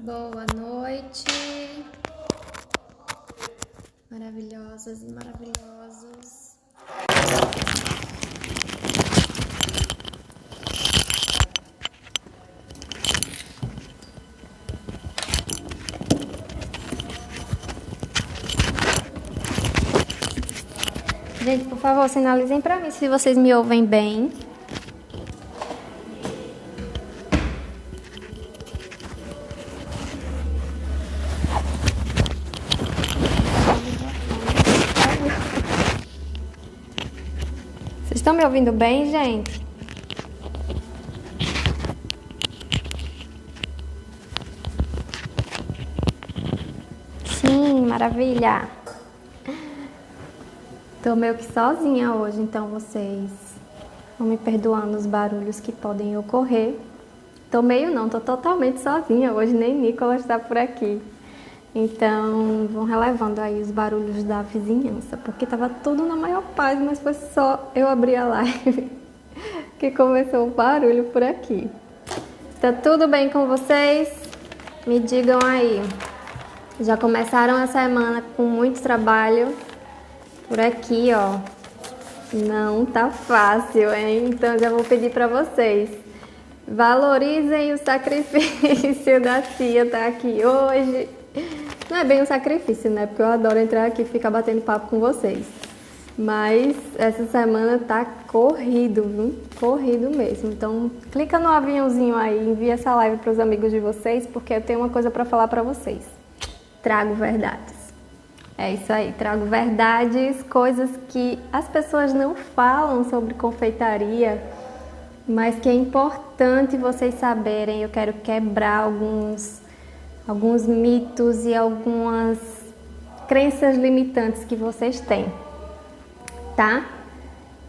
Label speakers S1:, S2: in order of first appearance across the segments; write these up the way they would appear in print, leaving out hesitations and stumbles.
S1: Boa noite, maravilhosas e maravilhosos. Gente, por favor, sinalizem pra mim se vocês me ouvem bem. Vocês estão me ouvindo bem, gente? Sim, maravilha. Tô meio que sozinha hoje, então vocês vão me perdoando os barulhos que podem ocorrer. Tô totalmente sozinha hoje, nem Nicolas está por aqui. Então, vão relevando aí os barulhos da vizinhança, porque tava tudo na maior paz, mas foi só eu abrir a live que começou o barulho por aqui. Tá tudo bem com vocês? Me digam aí. Já começaram a semana com muito trabalho? Por aqui, ó, não tá fácil, hein? Então já vou pedir para vocês, valorizem o sacrifício da tia tá aqui hoje. Não é bem um sacrifício, né? Porque eu adoro entrar aqui e ficar batendo papo com vocês. Mas essa semana tá corrido, viu? Corrido mesmo. Então clica no aviãozinho aí, envia essa live para os amigos de vocês, porque eu tenho uma coisa para falar para vocês. Trago verdades. É isso aí, trago verdades, coisas que as pessoas não falam sobre confeitaria, mas que é importante vocês saberem. Eu quero quebrar alguns mitos e algumas crenças limitantes que vocês têm, tá?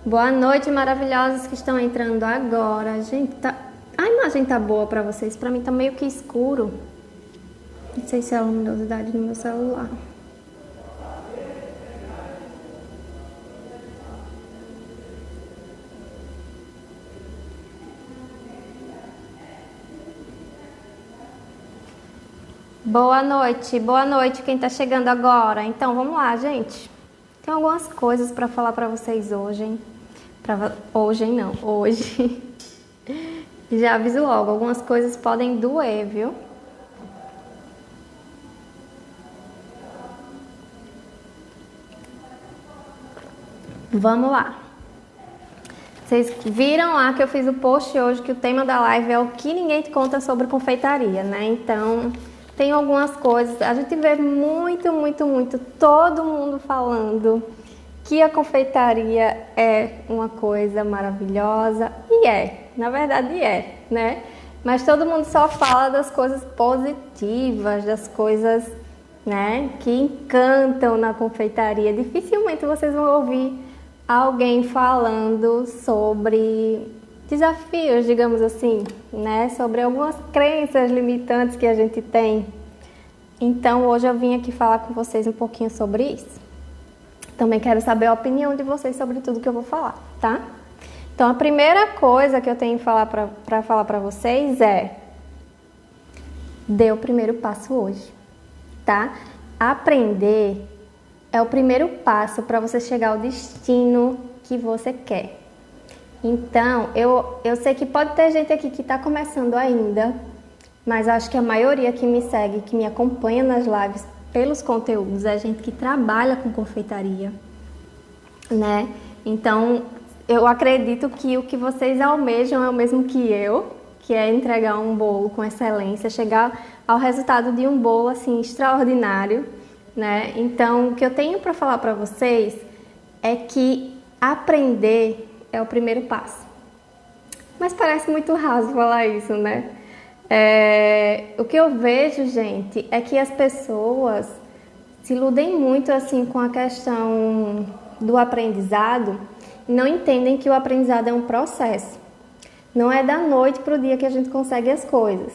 S1: Boa noite, maravilhosos que estão entrando agora. Gente, a imagem tá boa pra vocês? Pra mim tá meio que escuro. Não sei se é a luminosidade do meu celular. Boa noite quem tá chegando agora. Então, vamos lá, gente. Tem algumas coisas para falar para vocês hoje, hein? Hoje. Já aviso logo, algumas coisas podem doer, viu? Vamos lá. Vocês viram lá que eu fiz o post hoje que o tema da live é o que ninguém te conta sobre confeitaria, né? Então, tem algumas coisas, a gente vê muito todo mundo falando que a confeitaria é uma coisa maravilhosa, e na verdade né? Mas todo mundo só fala das coisas positivas, das coisas, né, que encantam na confeitaria. Dificilmente vocês vão ouvir alguém falando sobre desafios, digamos assim, né? Sobre algumas crenças limitantes que a gente tem. Então, hoje eu vim aqui falar com vocês um pouquinho sobre isso. Também quero saber a opinião de vocês sobre tudo que eu vou falar, tá? Então, a primeira coisa que eu tenho para falar para vocês é: dê o primeiro passo hoje, tá? Aprender é o primeiro passo para você chegar ao destino que você quer. Então, eu sei que pode ter gente aqui que está começando ainda, mas acho que a maioria que me segue, que me acompanha nas lives pelos conteúdos, é gente que trabalha com confeitaria, né? Então, eu acredito que o que vocês almejam é o mesmo que eu, que é entregar um bolo com excelência, chegar ao resultado de um bolo assim extraordinário, né? Então, o que eu tenho para falar para vocês é que aprender é o primeiro passo. Mas parece muito raso falar isso, né? O que eu vejo, gente, é que as pessoas se iludem muito assim com a questão do aprendizado e não entendem que o aprendizado é um processo. Não é da noite para o dia que a gente consegue as coisas.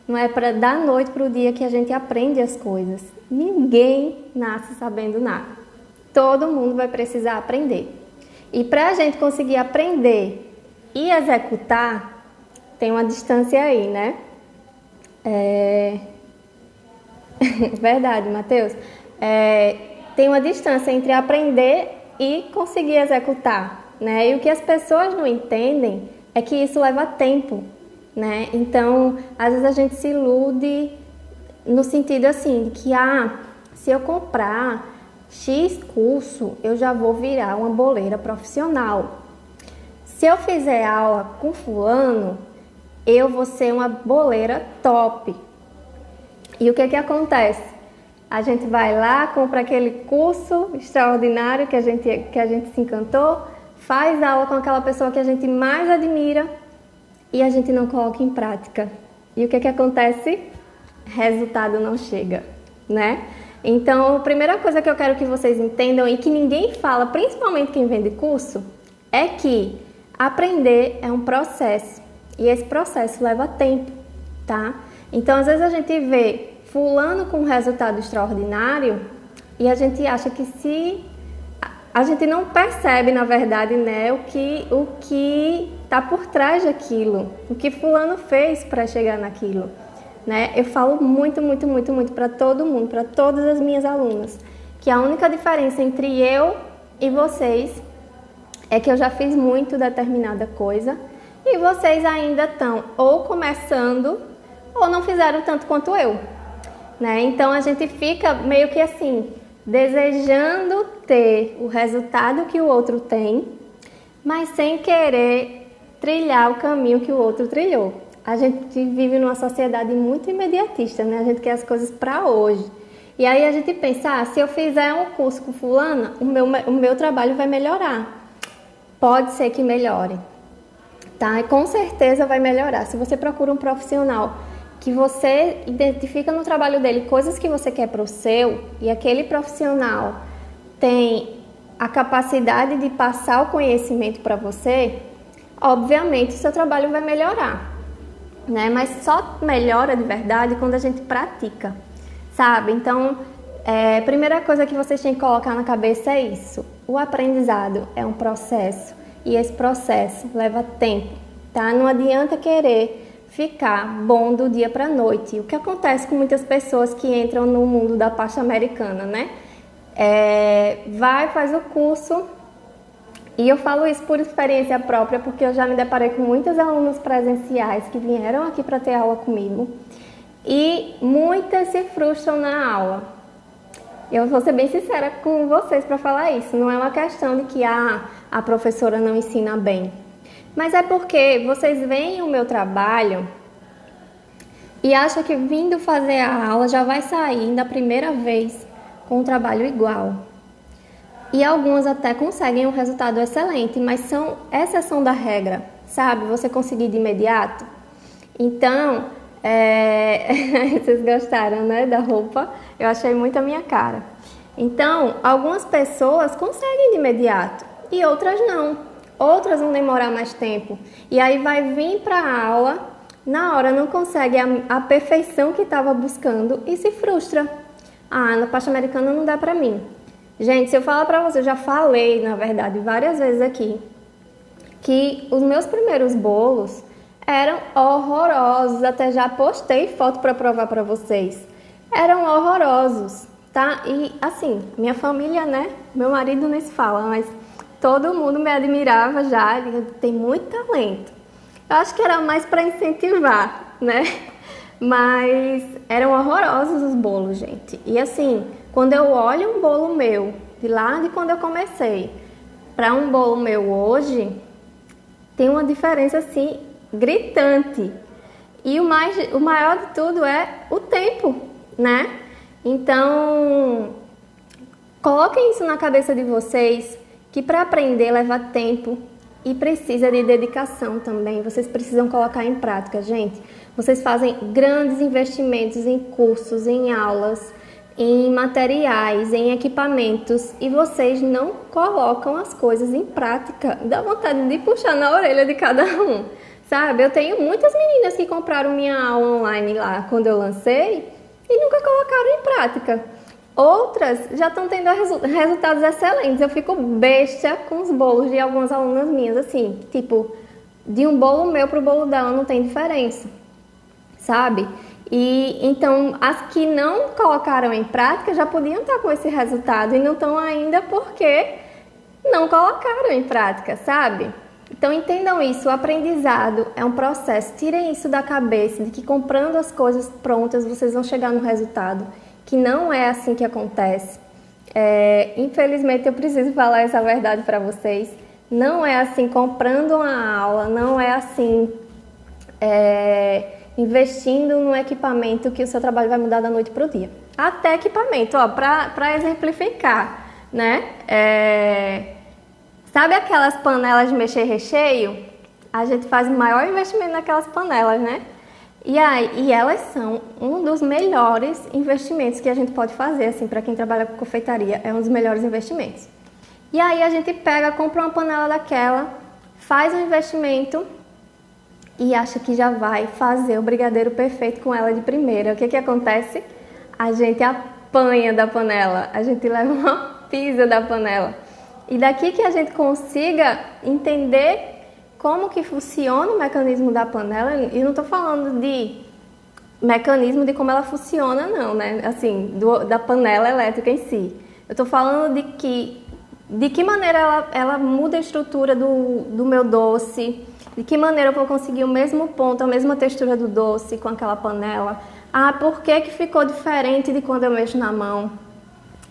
S1: Não é da noite para o dia que a gente aprende as coisas. Ninguém nasce sabendo nada. Todo mundo vai precisar aprender. E para a gente conseguir aprender e executar, tem uma distância aí, né? Verdade, Matheus. Tem uma distância entre aprender e conseguir executar, né? E o que as pessoas não entendem é que isso leva tempo, né? Então, às vezes a gente se ilude no sentido assim, de que, se eu comprar X curso, eu já vou virar uma boleira profissional. Se eu fizer aula com fulano, eu vou ser uma boleira top. E o que acontece? A gente vai lá, compra aquele curso extraordinário que a gente se encantou, faz aula com aquela pessoa que a gente mais admira e a gente não coloca em prática. E o que acontece? Resultado não chega, né? Então, a primeira coisa que eu quero que vocês entendam e que ninguém fala, principalmente quem vende curso, é que aprender é um processo e esse processo leva tempo, tá? Então, às vezes a gente vê fulano com um resultado extraordinário e a gente acha que a gente não percebe, na verdade, né, o que está por trás daquilo, o que fulano fez para chegar naquilo, né? Eu falo muito para todo mundo, para todas as minhas alunas, que a única diferença entre eu e vocês é que eu já fiz muito determinada coisa e vocês ainda estão ou começando ou não fizeram tanto quanto eu, né? Então a gente fica meio que assim, desejando ter o resultado que o outro tem, mas sem querer trilhar o caminho que o outro trilhou. A gente vive numa sociedade muito imediatista, né? A gente quer as coisas para hoje. E aí a gente pensa, se eu fizer um curso com fulana, o meu trabalho vai melhorar. Pode ser que melhore, tá? E com certeza vai melhorar. Se você procura um profissional que você identifica no trabalho dele coisas que você quer para o seu, e aquele profissional tem a capacidade de passar o conhecimento para você, obviamente o seu trabalho vai melhorar, né? Mas só melhora de verdade quando a gente pratica, sabe? Então, a primeira coisa que vocês têm que colocar na cabeça é isso. O aprendizado é um processo e esse processo leva tempo, tá? Não adianta querer ficar bom do dia para a noite. O que acontece com muitas pessoas que entram no mundo da parte americana, né? Faz o curso, e eu falo isso por experiência própria, porque eu já me deparei com muitas alunas presenciais que vieram aqui para ter aula comigo, e muitas se frustram na aula. Eu vou ser bem sincera com vocês para falar isso. Não é uma questão de que a professora não ensina bem, mas é porque vocês veem o meu trabalho e acham que vindo fazer a aula já vai sair da primeira vez com um trabalho igual. E algumas até conseguem um resultado excelente, mas são exceção da regra, sabe? Você conseguir de imediato. Então, vocês gostaram, né, da roupa? Eu achei muito a minha cara. Então, algumas pessoas conseguem de imediato e outras não. Outras vão demorar mais tempo. E aí vai vir para a aula, na hora não consegue a perfeição que estava buscando e se frustra. Na parte americana não dá para mim. Gente, se eu falar para você, eu já falei, na verdade, várias vezes aqui, que os meus primeiros bolos eram horrorosos. Até já postei foto para provar para vocês. Eram horrorosos, tá? E assim, minha família, né? Meu marido nem se fala, mas todo mundo me admirava já, ele tem muito talento. Eu acho que era mais para incentivar, né? Mas eram horrorosos os bolos, gente. E assim, quando eu olho um bolo meu, de lá de quando eu comecei, para um bolo meu hoje, tem uma diferença assim, gritante. E o maior de tudo é o tempo, né? Então, coloquem isso na cabeça de vocês, que para aprender leva tempo e precisa de dedicação também. Vocês precisam colocar em prática, gente. Vocês fazem grandes investimentos em cursos, em aulas, em materiais, em equipamentos e vocês não colocam as coisas em prática. Dá vontade de puxar na orelha de cada um, sabe? Eu tenho muitas meninas que compraram minha aula online lá quando eu lancei e nunca colocaram em prática. Outras já estão tendo resultados excelentes. Eu fico besta com os bolos de algumas alunas minhas, assim, tipo, de um bolo meu pro bolo dela não tem diferença, sabe? E então as que não colocaram em prática já podiam estar com esse resultado e não estão ainda porque não colocaram em prática, sabe? Então entendam isso, o aprendizado é um processo. Tirem isso da cabeça de que comprando as coisas prontas vocês vão chegar no resultado, que não é assim que acontece. Infelizmente eu preciso falar essa verdade para vocês. Não é assim comprando uma aula, não é assim investindo num equipamento que o seu trabalho vai mudar da noite para o dia. Até equipamento, ó, para exemplificar, né? Sabe aquelas panelas de mexer recheio? A gente faz o maior investimento naquelas panelas, né? E elas são um dos melhores investimentos que a gente pode fazer, assim, para quem trabalha com confeitaria, é um dos melhores investimentos. E aí a gente pega, compra uma panela daquela, faz um investimento e acha que já vai fazer o brigadeiro perfeito com ela de primeira. O que que acontece? A gente apanha da panela, a gente leva uma pisa da panela. E daqui que a gente consiga entender como que funciona o mecanismo da panela, e não estou falando de mecanismo de como ela funciona não, né? Assim, da panela elétrica em si. Eu estou falando de que maneira ela muda a estrutura do meu doce, de que maneira eu vou conseguir o mesmo ponto, a mesma textura do doce com aquela panela. Por que que ficou diferente de quando eu mexo na mão?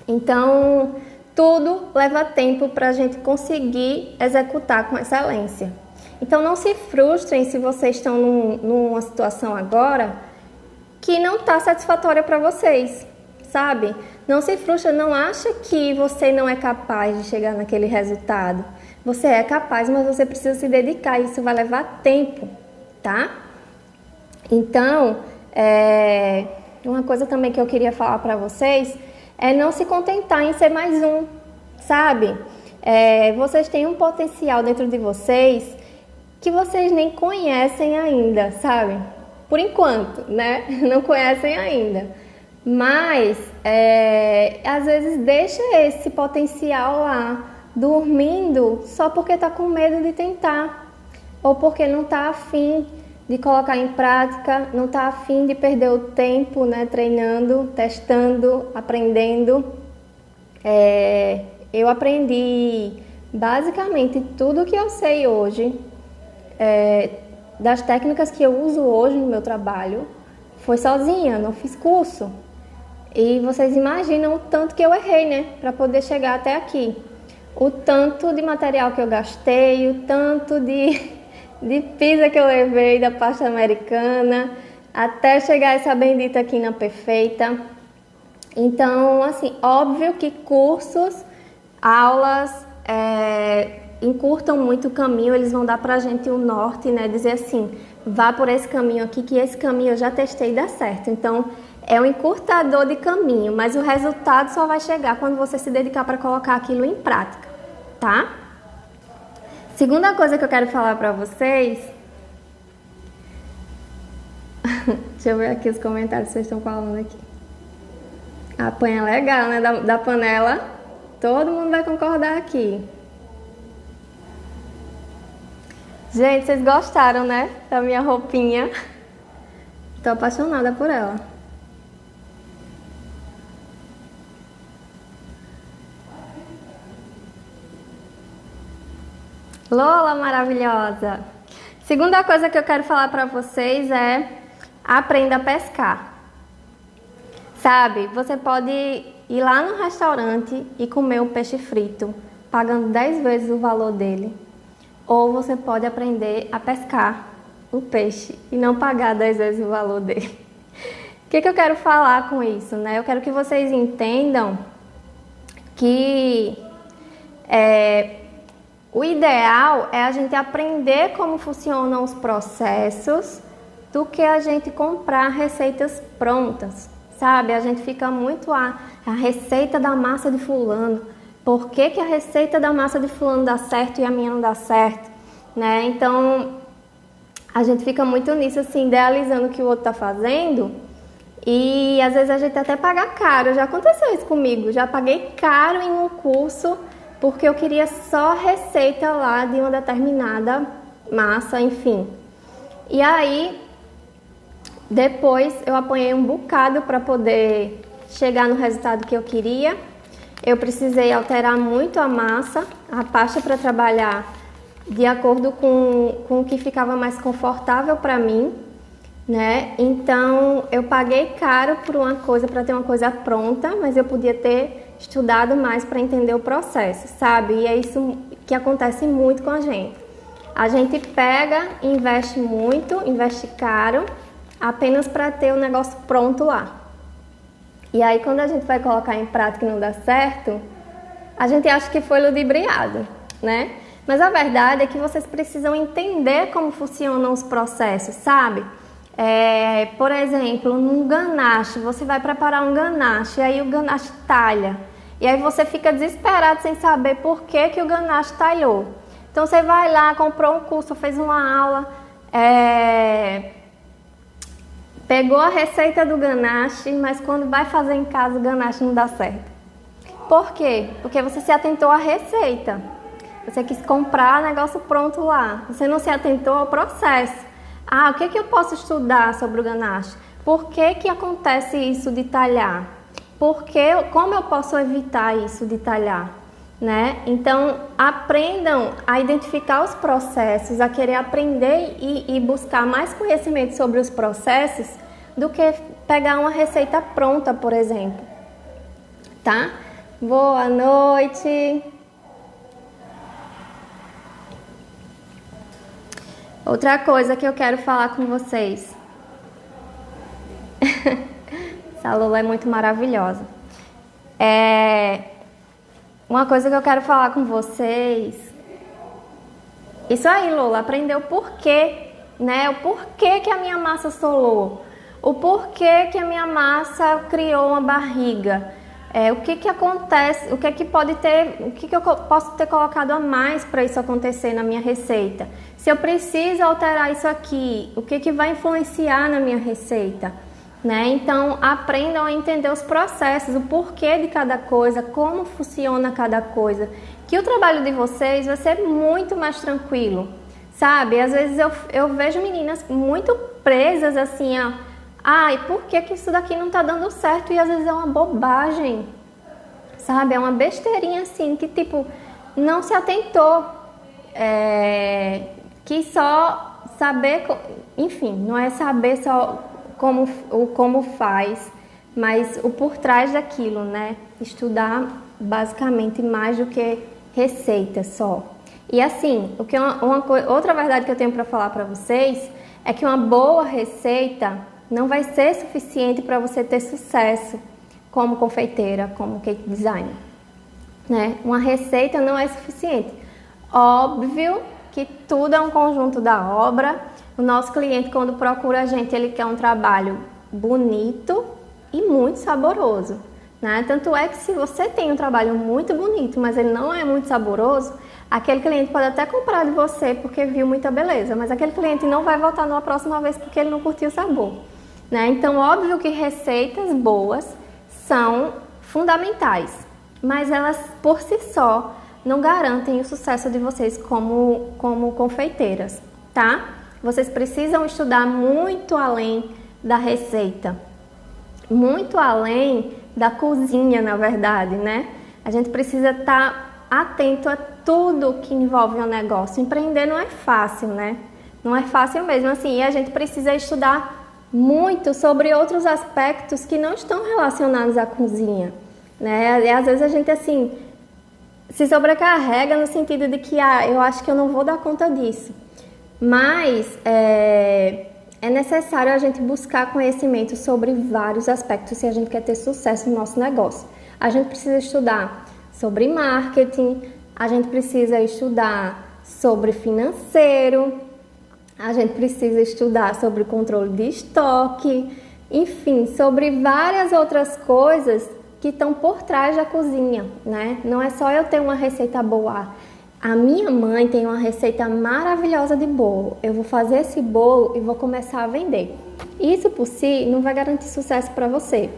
S1: Então, tudo leva tempo para a gente conseguir executar com excelência. Então não se frustrem se vocês estão numa situação agora que não está satisfatória para vocês, sabe? Não se frustra, não acha que você não é capaz de chegar naquele resultado. Você é capaz, mas você precisa se dedicar, isso vai levar tempo, tá? Então, uma coisa também que eu queria falar para vocês é não se contentar em ser mais um, sabe? Vocês têm um potencial dentro de vocês que vocês nem conhecem ainda, sabe? Por enquanto, né? Não conhecem ainda. Mas, às vezes, deixa esse potencial lá, dormindo, só porque tá com medo de tentar. Ou porque não tá afim de colocar em prática, não tá afim de perder o tempo, né? Treinando, testando, aprendendo. Eu aprendi basicamente tudo que eu sei hoje, das técnicas que eu uso hoje no meu trabalho, foi sozinha, não fiz curso. E vocês imaginam o tanto que eu errei, né, para poder chegar até aqui. O tanto de material que eu gastei, o tanto de pizza que eu levei da pasta americana, até chegar essa bendita quina perfeita. Então, assim, óbvio que cursos, aulas, encurtam muito o caminho, eles vão dar pra gente o norte, né? Dizer assim, vá por esse caminho aqui, que esse caminho eu já testei e dá certo. Então, é um encurtador de caminho, mas o resultado só vai chegar quando você se dedicar para colocar aquilo em prática, tá? Segunda coisa que eu quero falar pra vocês... Deixa eu ver aqui os comentários que vocês estão falando aqui. A panha é legal, né? Da panela. Todo mundo vai concordar aqui. Gente, vocês gostaram, né? Da minha roupinha. Tô apaixonada por ela. Lola maravilhosa! Segunda coisa que eu quero falar pra vocês é aprenda a pescar. Sabe, você pode ir lá no restaurante e comer um peixe frito, pagando 10 vezes o valor dele. Ou você pode aprender a pescar o peixe e não pagar 10 vezes o valor dele. O que eu quero falar com isso, né? Eu quero que vocês entendam que o ideal é a gente aprender como funcionam os processos do que a gente comprar receitas prontas, sabe? A gente fica muito a receita da massa de fulano. Por que que a receita da massa de fulano dá certo e a minha não dá certo, né? Então, a gente fica muito nisso, assim, idealizando o que o outro tá fazendo e às vezes a gente até paga caro. Já aconteceu isso comigo, já paguei caro em um curso porque eu queria só receita lá de uma determinada massa, enfim. E aí, Depois eu apanhei um bocado para poder chegar no resultado que eu queria. Eu precisei alterar muito a massa, a pasta para trabalhar de acordo com o que ficava mais confortável para mim, né? Então eu paguei caro por uma coisa para ter uma coisa pronta, mas eu podia ter estudado mais para entender o processo, sabe? E é isso que acontece muito com a gente. A gente pega, investe muito, investe caro, apenas para ter o negócio pronto lá. E aí quando a gente vai colocar em prática e não dá certo, a gente acha que foi ludibriado, né? Mas a verdade é que vocês precisam entender como funcionam os processos, sabe? Por exemplo, num ganache, você vai preparar um ganache, e aí o ganache talha. E aí você fica desesperado sem saber por que que o ganache talhou. Então você vai lá, comprou um curso, fez uma aula, pegou a receita do ganache, mas quando vai fazer em casa o ganache não dá certo. Por quê? Porque você se atentou à receita. Você quis comprar negócio pronto lá. Você não se atentou ao processo. Ah, o que que eu posso estudar sobre o ganache? Por que que acontece isso de talhar? Como eu posso evitar isso de talhar? Né? Então, aprendam a identificar os processos, a querer aprender e buscar mais conhecimento sobre os processos do que pegar uma receita pronta, por exemplo. Tá? Boa noite! Outra coisa que eu quero falar com vocês. Essa Lula é muito maravilhosa. Uma coisa que eu quero falar com vocês. Isso aí, Lula, aprendeu o porquê, né? O porquê que a minha massa solou. O porquê que a minha massa criou uma barriga. O que que acontece, o que que pode ter, o que que eu posso ter colocado a mais para isso acontecer na minha receita? Se eu preciso alterar isso aqui, o que que vai influenciar na minha receita? Né? Então, aprendam a entender os processos, o porquê de cada coisa, como funciona cada coisa, que o trabalho de vocês vai ser muito mais tranquilo, sabe? Às vezes eu vejo meninas muito presas assim, e por que que isso daqui não tá dando certo? E às vezes é uma bobagem, sabe? É uma besteirinha assim, que tipo, não se atentou, que só saber, enfim, não é saber só como faz, mas o por trás daquilo, né? Estudar basicamente mais do que receita só. E assim, outra verdade que eu tenho para falar para vocês é que uma boa receita não vai ser suficiente para você ter sucesso como confeiteira, como cake designer, né? Uma receita não é suficiente. Óbvio que tudo é um conjunto da obra. O nosso cliente, quando procura a gente, ele quer um trabalho bonito e muito saboroso, né? Tanto é que se você tem um trabalho muito bonito, mas ele não é muito saboroso, aquele cliente pode até comprar de você porque viu muita beleza, mas aquele cliente não vai voltar numa próxima vez porque ele não curtiu o sabor, né? Então, óbvio que receitas boas são fundamentais, mas elas por si só não garantem o sucesso de vocês como confeiteiras, tá? Vocês precisam estudar muito além da receita, muito além da cozinha, na verdade, né? A gente precisa estar atento a tudo que envolve o negócio. Empreender não é fácil, né? Não é fácil mesmo, assim, e a gente precisa estudar muito sobre outros aspectos que não estão relacionados à cozinha, né? E às vezes a gente, assim, se sobrecarrega no sentido de que, eu acho que eu não vou dar conta disso. Mas é necessário a gente buscar conhecimento sobre vários aspectos se a gente quer ter sucesso no nosso negócio. A gente precisa estudar sobre marketing, a gente precisa estudar sobre financeiro, a gente precisa estudar sobre controle de estoque, enfim, sobre várias outras coisas que estão por trás da cozinha, né? Não é só eu ter uma receita boa. A minha mãe tem uma receita maravilhosa de bolo. Eu vou fazer esse bolo e vou começar a vender. Isso por si não vai garantir sucesso para você,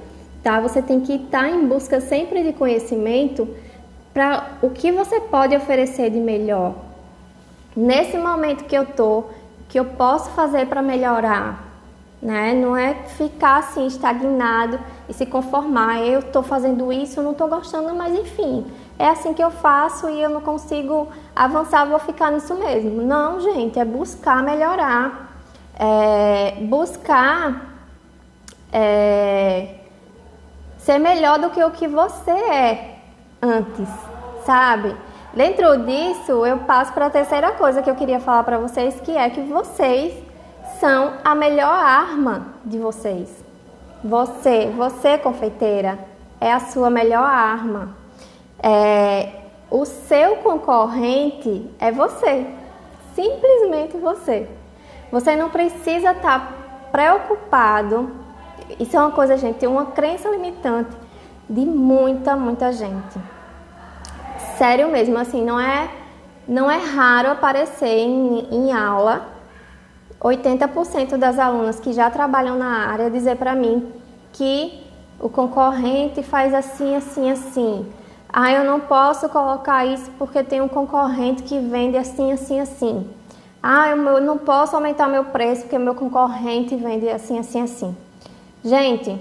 S1: tá? Você tem que estar em busca sempre de conhecimento para o que você pode oferecer de melhor. Nesse momento que eu tô, que eu posso fazer para melhorar, né? Não é ficar assim estagnado e se conformar. Eu estou fazendo isso, eu não estou gostando, mas enfim, é assim que eu faço e eu não consigo avançar, vou ficar nisso mesmo. Não, gente, é buscar melhorar, buscar ser melhor do que o que você é antes, sabe? Dentro disso, eu passo para a terceira coisa que eu queria falar para vocês, que é que vocês são a melhor arma de vocês. Você confeiteira, é a sua melhor arma. O seu concorrente é você, simplesmente você. Você não precisa estar preocupado. Isso é uma coisa, gente, uma crença limitante de muita gente. Sério mesmo, assim, não é raro aparecer em aula 80% das alunas que já trabalham na área dizer para mim que o concorrente faz assim, assim, assim. Ah, eu não posso colocar isso porque tem um concorrente que vende assim, assim, assim. Ah, eu não posso aumentar meu preço porque meu concorrente vende assim, assim, assim. Gente,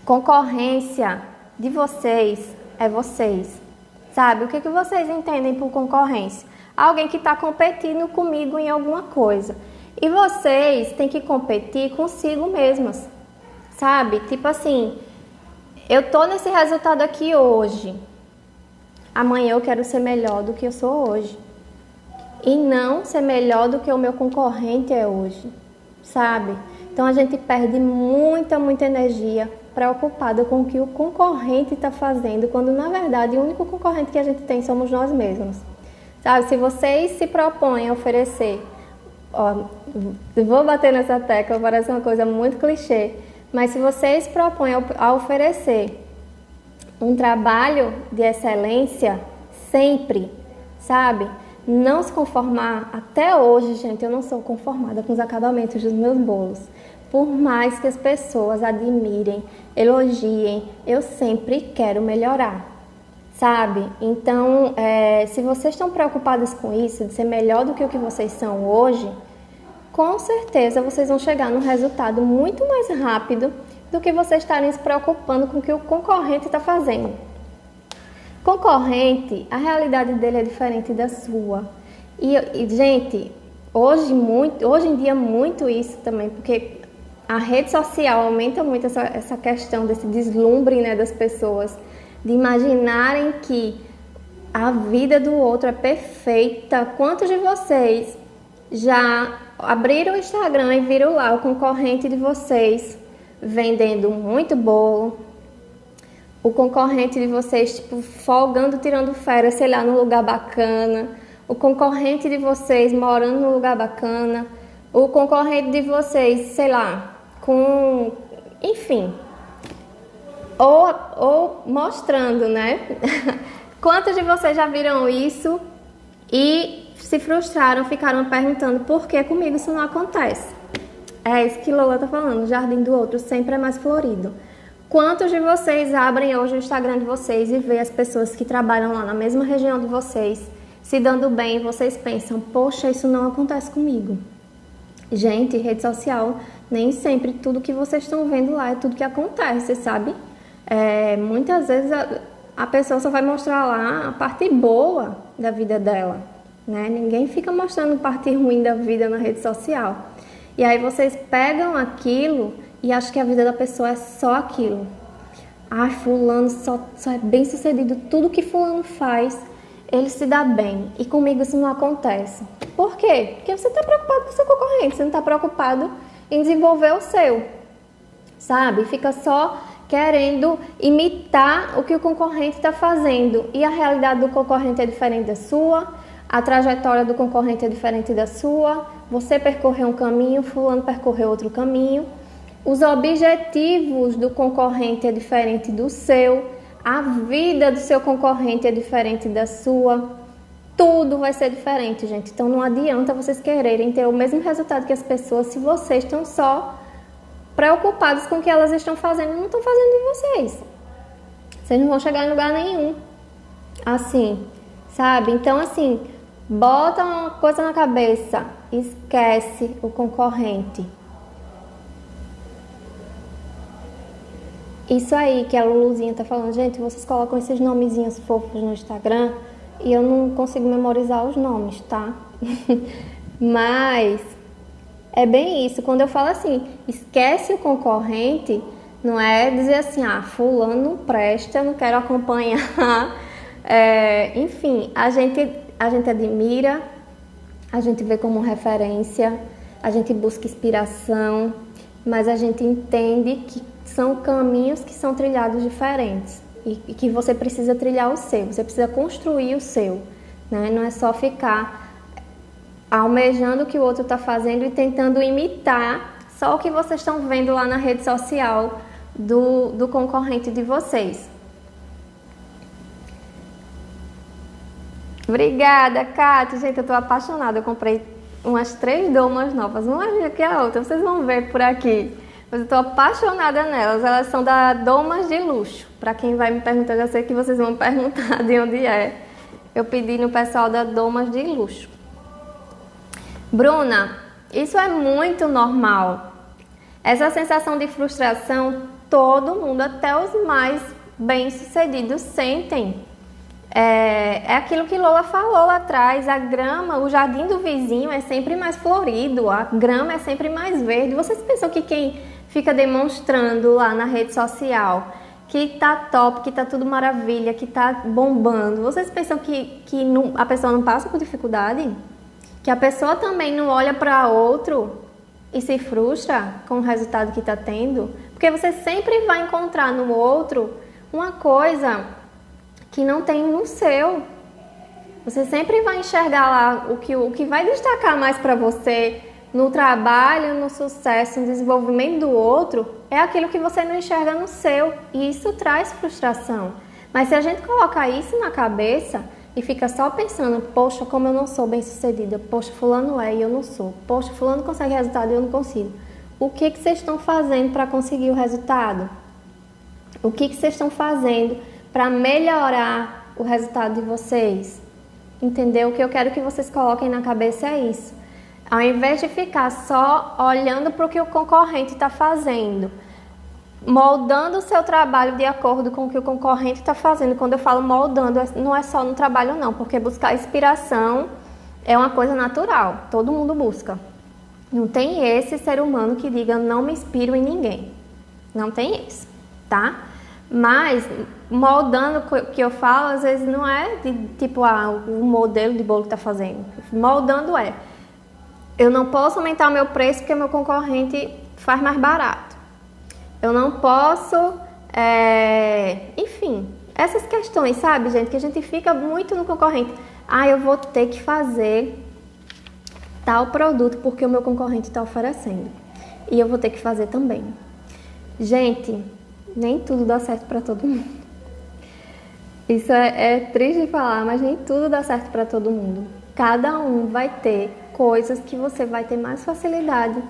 S1: concorrência de vocês é vocês. Sabe, o que vocês entendem por concorrência? Alguém que está competindo comigo em alguma coisa. E vocês têm que competir consigo mesmas, sabe? Tipo assim, eu tô nesse resultado aqui hoje. Amanhã eu quero ser melhor do que eu sou hoje. E não ser melhor do que o meu concorrente é hoje, sabe? Então a gente perde muita energia preocupada com o que o concorrente está fazendo, quando na verdade o único concorrente que a gente tem somos nós mesmos. Sabe, se vocês se propõem a oferecer, vou bater nessa tecla, parece uma coisa muito clichê, mas se vocês se propõem a oferecer um trabalho de excelência sempre, sabe? Não se conformar. Até hoje, gente, eu não sou conformada com os acabamentos dos meus bolos. Por mais que as pessoas admirem, elogiem, eu sempre quero melhorar, sabe? Então, se vocês estão preocupadas com isso, de ser melhor do que o que vocês são hoje, com certeza vocês vão chegar num resultado muito mais rápido do que vocês estarem se preocupando com o que o concorrente está fazendo. Concorrente, a realidade dele é diferente da sua. E gente, hoje em dia muito isso também, porque a rede social aumenta muito essa questão desse deslumbre, né, das pessoas, de imaginarem que a vida do outro é perfeita. Quantos de vocês já abriram o Instagram e viram lá o concorrente de vocês vendendo muito bolo, o concorrente de vocês, tipo, folgando, tirando férias, sei lá, num lugar bacana, o concorrente de vocês morando num lugar bacana, o concorrente de vocês, sei lá, enfim, ou mostrando, né? Quantos de vocês já viram isso e se frustraram, ficaram perguntando por que comigo isso não acontece? É isso que Lola tá falando, o jardim do outro sempre é mais florido. Quantos de vocês abrem hoje o Instagram de vocês e vê as pessoas que trabalham lá na mesma região de vocês se dando bem e vocês pensam, poxa, isso não acontece comigo? Gente, rede social, nem sempre tudo que vocês estão vendo lá é tudo que acontece, sabe? Muitas vezes a pessoa só vai mostrar lá a parte boa da vida dela, né? Ninguém fica mostrando parte ruim da vida na rede social. E aí vocês pegam aquilo e acham que a vida da pessoa é só aquilo. Ah, fulano só é bem sucedido, tudo que fulano faz, ele se dá bem. E comigo isso não acontece. Por quê? Porque você está preocupado com o seu concorrente, você não está preocupado em desenvolver o seu, sabe? Fica só querendo imitar o que o concorrente está fazendo. E a realidade do concorrente é diferente da sua, a trajetória do concorrente é diferente da sua, você percorreu um caminho, fulano percorreu outro caminho. Os objetivos do concorrente é diferente do seu, a vida do seu concorrente é diferente da sua, tudo vai ser diferente, gente. Então não adianta vocês quererem ter o mesmo resultado que as pessoas se vocês estão só preocupados com o que elas estão fazendo e não estão fazendo em vocês. Vocês não vão chegar em lugar nenhum. Assim, sabe? Então assim, bota uma coisa na cabeça, esquece o concorrente. Isso aí que a Luluzinha tá falando, gente, vocês colocam esses nomezinhos fofos no Instagram e eu não consigo memorizar os nomes, tá? Mas é bem isso. Quando eu falo assim, esquece o concorrente, não é dizer assim, fulano não presta, eu não quero acompanhar. Enfim, a gente admira, a gente vê como referência, a gente busca inspiração, mas a gente entende que são caminhos que são trilhados diferentes e que você precisa trilhar o seu, você precisa construir o seu, né? Não é só ficar almejando o que o outro está fazendo e tentando imitar só o que vocês estão vendo lá na rede social do concorrente de vocês. Obrigada, Kátia. Gente, eu tô apaixonada. Eu comprei umas 3 domas novas, uma melhor que a outra. Vocês vão ver por aqui. Mas eu tô apaixonada nelas. Elas são da Domas de Luxo. Para quem vai me perguntar, eu já sei que vocês vão perguntar de onde é. Eu pedi no pessoal da Domas de Luxo. Bruna, isso é muito normal. Essa sensação de frustração, todo mundo, até os mais bem-sucedidos, sentem. É aquilo que Lola falou lá atrás, a grama, o jardim do vizinho é sempre mais florido, a grama é sempre mais verde. Vocês pensam que quem fica demonstrando lá na rede social que tá top, que tá tudo maravilha, que tá bombando, vocês pensam que a pessoa não passa por dificuldade? Que a pessoa também não olha para outro e se frustra com o resultado que tá tendo? Porque você sempre vai encontrar no outro uma coisa que não tem no seu. Você sempre vai enxergar lá o que vai destacar mais para você no trabalho, no sucesso, no desenvolvimento do outro, é aquilo que você não enxerga no seu. E isso traz frustração. Mas se a gente colocar isso na cabeça e fica só pensando, poxa, como eu não sou bem-sucedida, poxa, fulano é e eu não sou, poxa, fulano consegue resultado e eu não consigo. O que vocês estão fazendo para conseguir o resultado? O que vocês estão fazendo para melhorar o resultado de vocês? Entendeu? O que eu quero que vocês coloquem na cabeça é isso. Ao invés de ficar só olhando para o que o concorrente está fazendo, moldando o seu trabalho de acordo com o que o concorrente está fazendo. Quando eu falo moldando, não é só no trabalho não, porque buscar inspiração é uma coisa natural, todo mundo busca. Não tem esse ser humano que diga, não me inspiro em ninguém. Não tem esse, tá? Mas moldando o que eu falo, às vezes não é de tipo, o modelo de bolo que está fazendo. Moldando eu não posso aumentar o meu preço porque meu concorrente faz mais barato. Eu não posso, enfim, essas questões, sabe, gente, que a gente fica muito no concorrente. Eu vou ter que fazer tal produto porque o meu concorrente está oferecendo. E eu vou ter que fazer também. Gente, nem tudo dá certo para todo mundo. Isso é triste de falar, mas nem tudo dá certo para todo mundo. Cada um vai ter coisas que você vai ter mais facilidade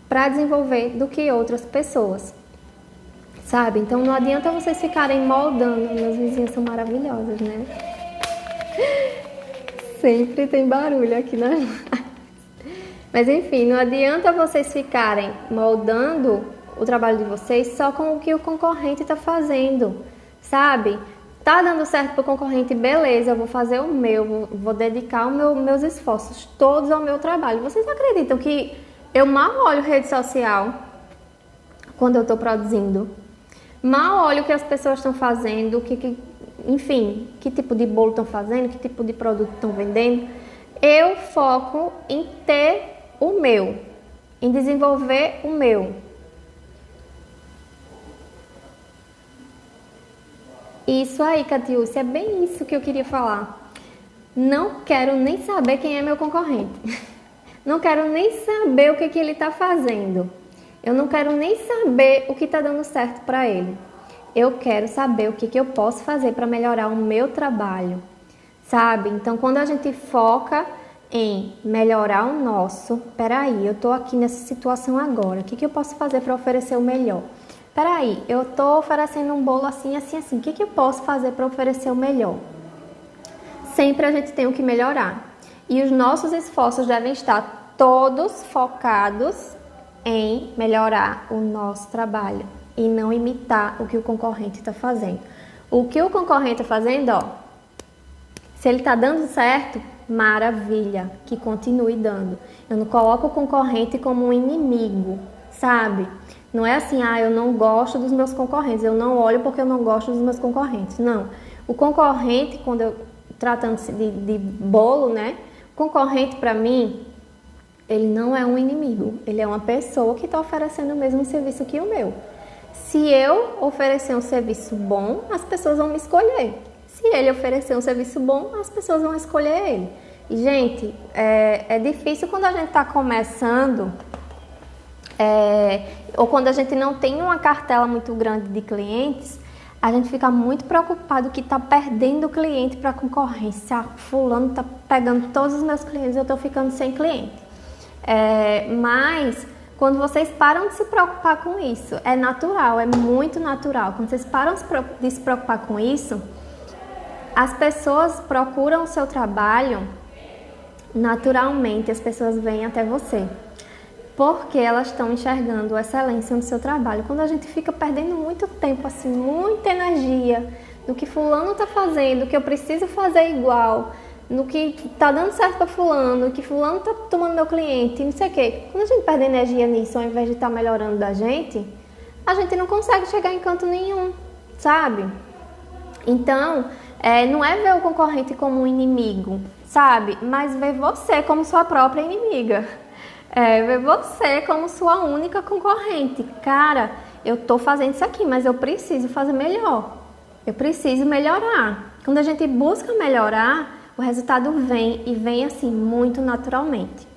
S1: para desenvolver do que outras pessoas, sabe? Então não adianta vocês ficarem moldando. Meus vizinhos são maravilhosos, né? Sempre tem barulho aqui na live. Mas enfim, não adianta vocês ficarem moldando o trabalho de vocês só com o que o concorrente está fazendo, sabe? Tá dando certo para o concorrente, beleza, eu vou fazer o meu, vou dedicar meus esforços todos ao meu trabalho. Vocês acreditam que eu mal olho rede social quando eu estou produzindo? Mal olho o que as pessoas estão fazendo, enfim, que tipo de bolo estão fazendo, que tipo de produto estão vendendo. Eu foco em ter o meu, em desenvolver o meu. Isso aí, Catiúcia, é bem isso que eu queria falar. Não quero nem saber quem é meu concorrente. Não quero nem saber o que ele está fazendo. Eu não quero nem saber o que está dando certo para ele. Eu quero saber o que eu posso fazer para melhorar o meu trabalho, sabe? Então, quando a gente foca em melhorar o nosso, peraí, eu estou aqui nessa situação agora, o que eu posso fazer para oferecer o melhor? Peraí, eu estou oferecendo um bolo assim, assim, assim, o que eu posso fazer para oferecer o melhor? Sempre a gente tem o que melhorar. E os nossos esforços devem estar todos focados em melhorar o nosso trabalho, e não imitar o que o concorrente está fazendo. O que o concorrente está fazendo, ó, se ele está dando certo, maravilha, que continue dando. Eu não coloco o concorrente como um inimigo, sabe? Não é assim, eu não gosto dos meus concorrentes, eu não olho porque eu não gosto dos meus concorrentes. Não. O concorrente, quando eu tratando-se de bolo, né? O concorrente, para mim, ele não é um inimigo, ele é uma pessoa que está oferecendo o mesmo serviço que o meu. Se eu oferecer um serviço bom, as pessoas vão me escolher. Se ele oferecer um serviço bom, as pessoas vão escolher ele. E, gente, é difícil quando a gente está começando, ou quando a gente não tem uma cartela muito grande de clientes, a gente fica muito preocupado que está perdendo o cliente para a concorrência. Fulano está pegando todos os meus clientes e eu estou ficando sem cliente. Mas quando vocês param de se preocupar com isso, é natural, é muito natural. Quando vocês param de se preocupar com isso, as pessoas procuram o seu trabalho naturalmente, as pessoas vêm até você. Porque elas estão enxergando a excelência no seu trabalho. Quando a gente fica perdendo muito tempo, assim, muita energia no que fulano está fazendo, que eu preciso fazer igual, no que está dando certo para fulano, que fulano está tomando meu cliente, não sei o quê. Quando a gente perde energia nisso, ao invés de estar melhorando da gente, a gente não consegue chegar em canto nenhum, sabe? Então, não é ver o concorrente como um inimigo, sabe? Mas ver você como sua própria inimiga. Ver você como sua única concorrente. Cara, eu tô fazendo isso aqui, mas eu preciso fazer melhor. Eu preciso melhorar. Quando a gente busca melhorar, o resultado vem e vem assim, muito naturalmente.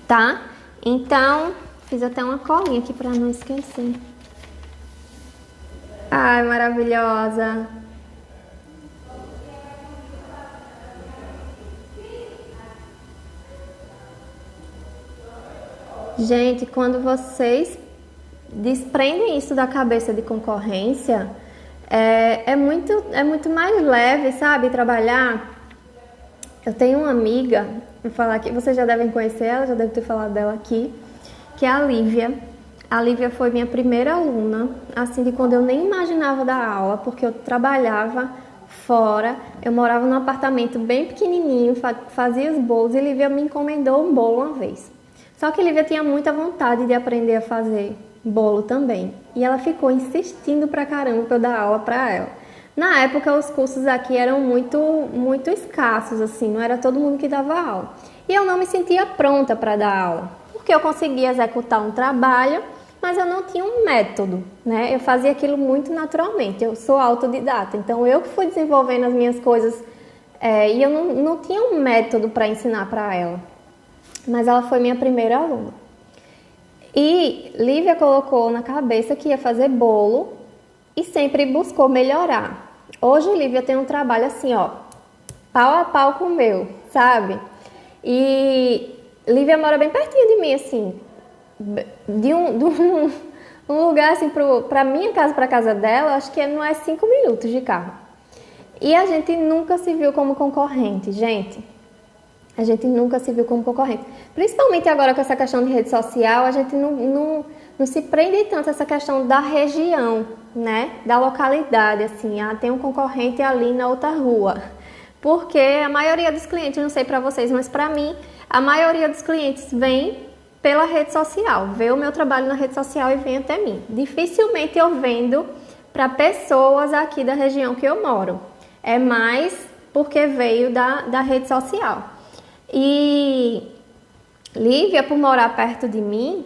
S1: Tá? Então, fiz até uma colinha aqui para não esquecer. Ai, maravilhosa! Gente, quando vocês desprendem isso da cabeça de concorrência, é muito mais leve, sabe? Trabalhar. Eu tenho uma amiga, vou falar aqui, vocês já devem conhecer ela, já devem ter falado dela aqui, que é a Lívia. A Lívia foi minha primeira aluna, assim, de quando eu nem imaginava dar aula, porque eu trabalhava fora, eu morava num apartamento bem pequenininho, fazia os bolos e Lívia me encomendou um bolo uma vez. Só que Lívia tinha muita vontade de aprender a fazer bolo também. E ela ficou insistindo pra caramba pra eu dar aula pra ela. Na época, os cursos aqui eram muito escassos, assim, não era todo mundo que dava aula. E eu não me sentia pronta para dar aula, porque eu conseguia executar um trabalho, mas eu não tinha um método, né? Eu fazia aquilo muito naturalmente, eu sou autodidata, então eu que fui desenvolvendo as minhas coisas e eu não tinha um método para ensinar para ela. Mas ela foi minha primeira aluna. E Lívia colocou na cabeça que ia fazer bolo e sempre buscou melhorar. Hoje Lívia tem um trabalho assim, ó, pau a pau com o meu, sabe? E Lívia mora bem pertinho de mim, assim, de um lugar assim pra minha casa, pra casa dela, acho que não é 5 minutos de carro. E a gente nunca se viu como concorrente, gente. A gente nunca se viu como concorrente. Principalmente agora com essa questão de rede social, a gente não se prende tanto a essa questão da região, né? Da localidade, assim. Tem um concorrente ali na outra rua. Porque a maioria dos clientes, não sei pra vocês, mas pra mim, a maioria dos clientes vem pela rede social. Vê o meu trabalho na rede social e vem até mim. Dificilmente eu vendo para pessoas aqui da região que eu moro. É mais porque veio da rede social. E Lívia, por morar perto de mim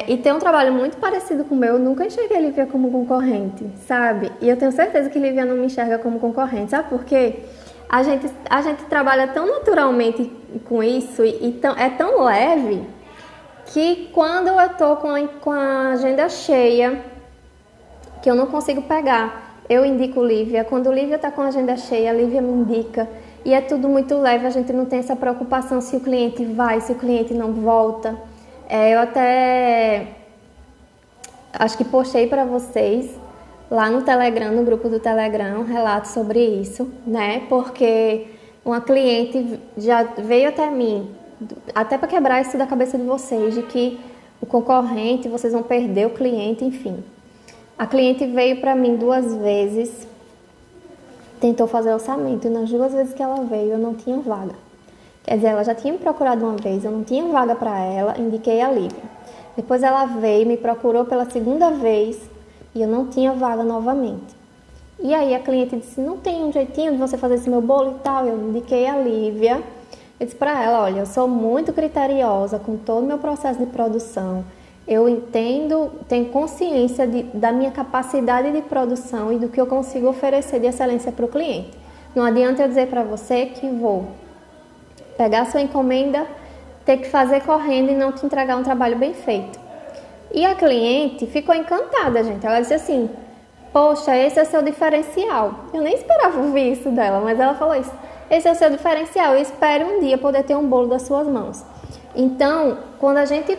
S1: e ter um trabalho muito parecido com o meu, eu nunca enxerguei Lívia como concorrente, sabe? E eu tenho certeza que Lívia não me enxerga como concorrente, sabe por quê? A gente trabalha tão naturalmente com isso e é tão leve que quando eu tô com a agenda cheia, que eu não consigo pegar, eu indico Lívia. Quando Lívia tá com a agenda cheia, a Lívia me indica. E é tudo muito leve, a gente não tem essa preocupação se o cliente vai, se o cliente não volta. Eu até acho que postei para vocês lá no Telegram, no grupo do Telegram, um relato sobre isso, né? Porque uma cliente já veio até mim, até para quebrar isso da cabeça de vocês, de que o concorrente, vocês vão perder o cliente, enfim. A cliente veio para mim 2 vezes, tentou fazer orçamento, e nas 2 vezes que ela veio eu não tinha vaga. Quer dizer, ela já tinha me procurado uma vez, eu não tinha vaga para ela, indiquei a Lívia. Depois ela veio, me procurou pela 2ª vez e eu não tinha vaga novamente. E aí a cliente disse, não tem um jeitinho de você fazer esse meu bolo e tal? Eu indiquei a Lívia. Eu disse para ela, olha, eu sou muito criteriosa com todo o meu processo de produção. Eu entendo, tenho consciência da minha capacidade de produção e do que eu consigo oferecer de excelência para o cliente. Não adianta eu dizer para você que vou pegar a sua encomenda, ter que fazer correndo e não te entregar um trabalho bem feito. E a cliente ficou encantada, gente. Ela disse assim, poxa, esse é o seu diferencial. Eu nem esperava ouvir isso dela, mas ela falou isso. Esse é o seu diferencial. Eu espero um dia poder ter um bolo das suas mãos. Então, quando a gente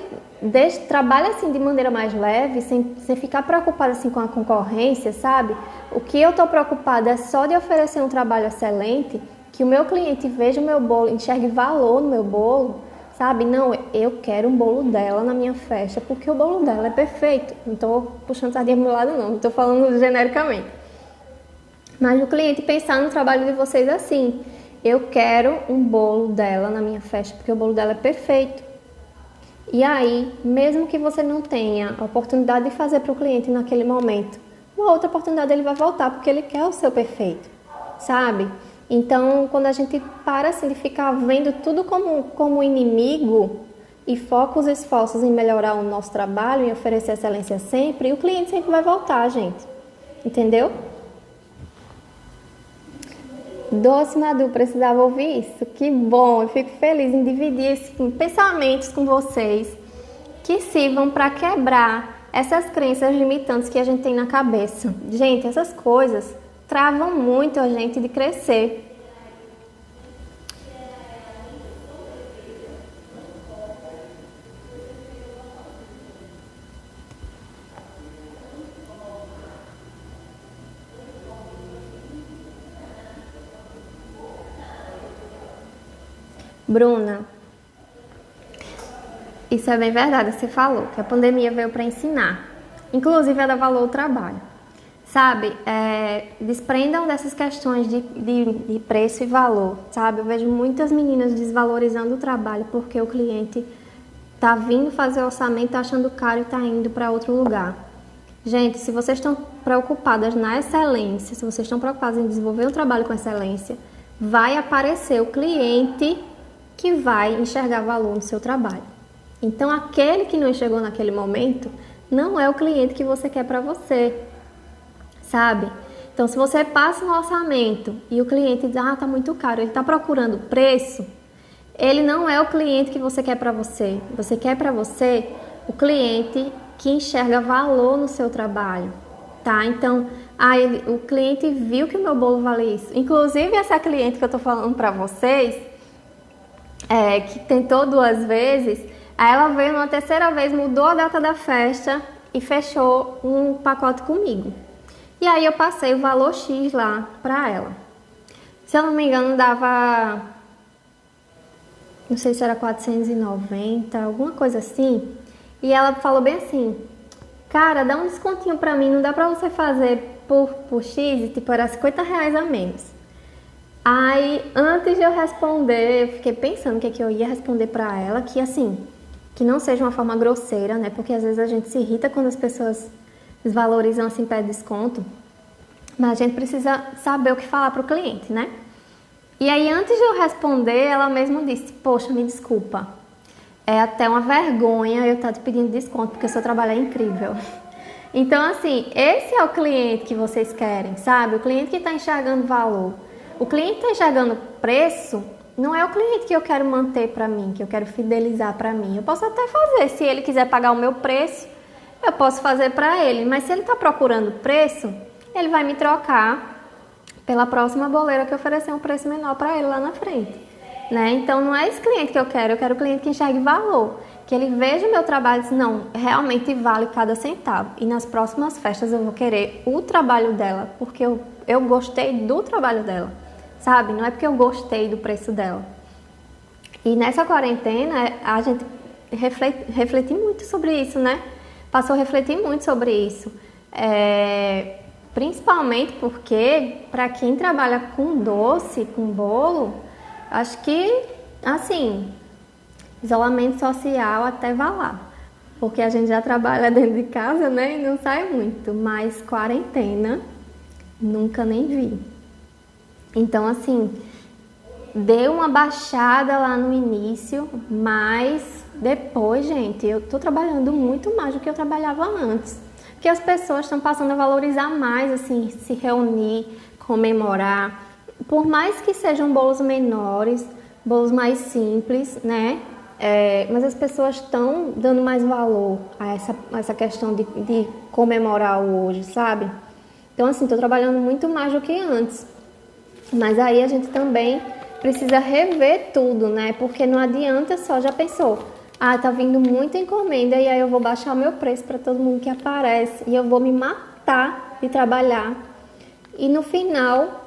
S1: trabalha assim de maneira mais leve, sem ficar preocupada assim com a concorrência, sabe? O que eu estou preocupada é só de oferecer um trabalho excelente, que o meu cliente veja o meu bolo, enxergue valor no meu bolo, sabe? Não, eu quero um bolo dela na minha festa, porque o bolo dela é perfeito. Não estou puxando sardinha pro meu lado, não estou falando genericamente. Mas o cliente pensar no trabalho de vocês assim, eu quero um bolo dela na minha festa, porque o bolo dela é perfeito. E aí, mesmo que você não tenha a oportunidade de fazer para o cliente naquele momento, uma outra oportunidade ele vai voltar, porque ele quer o seu perfeito, sabe? Então, quando a gente para assim, de ficar vendo tudo como inimigo e foca os esforços em melhorar o nosso trabalho, em oferecer excelência sempre, o cliente sempre vai voltar, gente. Entendeu? Doce Madu, precisava ouvir isso? Que bom, eu fico feliz em dividir esses pensamentos com vocês que sirvam para quebrar essas crenças limitantes que a gente tem na cabeça. Gente, essas coisas travam muito a gente de crescer. Bruna, isso é bem verdade, você falou que a pandemia veio para ensinar, inclusive a dar valor ao trabalho. Sabe, desprendam dessas questões de preço e valor, sabe? Eu vejo muitas meninas desvalorizando o trabalho porque o cliente tá vindo fazer orçamento, tá achando caro e tá indo para outro lugar. Gente, se vocês estão preocupadas na excelência, se vocês estão preocupadas em desenvolver um trabalho com excelência, vai aparecer o cliente que vai enxergar valor no seu trabalho. Então, aquele que não enxergou naquele momento não é o cliente que você quer para você, sabe? Então, se você passa um orçamento e o cliente diz, tá muito caro, ele está procurando preço, ele não é o cliente que você quer para você. Você quer para você o cliente que enxerga valor no seu trabalho, tá? Então, o cliente viu que o meu bolo vale isso. Inclusive, essa cliente que eu tô falando para vocês, que tentou 2 vezes, aí ela veio uma 3ª vez, mudou a data da festa e fechou um pacote comigo. E aí eu passei o valor X lá pra ela. Se eu não me engano, dava, não sei se era 490, alguma coisa assim. E ela falou bem assim, cara, dá um descontinho pra mim, não dá pra você fazer por X? E tipo, era R$50 a menos. Aí, antes de eu responder, eu fiquei pensando o que eu ia responder pra ela, que assim, que não seja uma forma grosseira, né? Porque às vezes a gente se irrita quando as pessoas desvalorizam assim, pede desconto. Mas a gente precisa saber o que falar pro cliente, né? E aí, antes de eu responder, ela mesma disse, poxa, me desculpa. É até uma vergonha eu estar te pedindo desconto, porque o seu trabalho é incrível. Então, assim, esse é o cliente que vocês querem, sabe? O cliente que está enxergando valor. O cliente que está enxergando preço não é o cliente que eu quero manter para mim, que eu quero fidelizar para mim. Eu posso até fazer, se ele quiser pagar o meu preço, eu posso fazer para ele. Mas se ele está procurando preço, ele vai me trocar pela próxima boleira que oferecer um preço menor para ele lá na frente, né? Então não é esse cliente que eu quero o cliente que enxergue valor, que ele veja o meu trabalho e diz, não, realmente vale cada centavo. E nas próximas festas eu vou querer o trabalho dela, porque eu gostei do trabalho dela, sabe? Não é porque eu gostei do preço dela. E nessa quarentena, a gente refletir muito sobre isso, né? Passou a refletir muito sobre isso. Principalmente porque, para quem trabalha com doce, com bolo, acho que, assim, isolamento social até vai lá. Porque a gente já trabalha dentro de casa, né? E não sai muito. Mas quarentena, nunca nem vi. Então, assim, deu uma baixada lá no início, mas depois, gente, eu tô trabalhando muito mais do que eu trabalhava antes. Porque as pessoas estão passando a valorizar mais, assim, se reunir, comemorar. Por mais que sejam bolos menores, bolos mais simples, né? Mas as pessoas estão dando mais valor a essa questão de comemorar o hoje, sabe? Então, assim, estou trabalhando muito mais do que antes. Mas aí a gente também precisa rever tudo, né? Porque não adianta só, já pensou? Tá vindo muita encomenda e aí eu vou baixar o meu preço para todo mundo que aparece e eu vou me matar de trabalhar. E no final,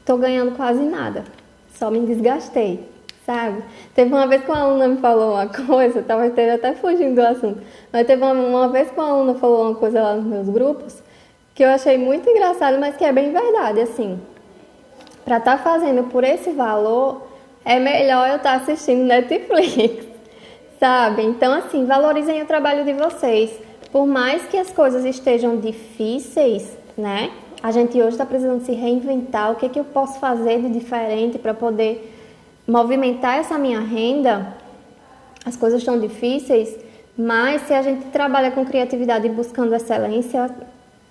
S1: tô ganhando quase nada. Só me desgastei, sabe? Teve uma vez que uma aluna me falou uma coisa, talvez esteja até fugindo do assunto, mas teve uma vez que uma aluna falou uma coisa lá nos meus grupos que eu achei muito engraçado, mas que é bem verdade, assim. Para estar fazendo por esse valor, é melhor eu estar assistindo Netflix, sabe? Então, assim, valorizem o trabalho de vocês. Por mais que as coisas estejam difíceis, né? A gente hoje está precisando se reinventar. O que eu posso fazer de diferente para poder movimentar essa minha renda? As coisas estão difíceis, mas se a gente trabalha com criatividade e buscando excelência,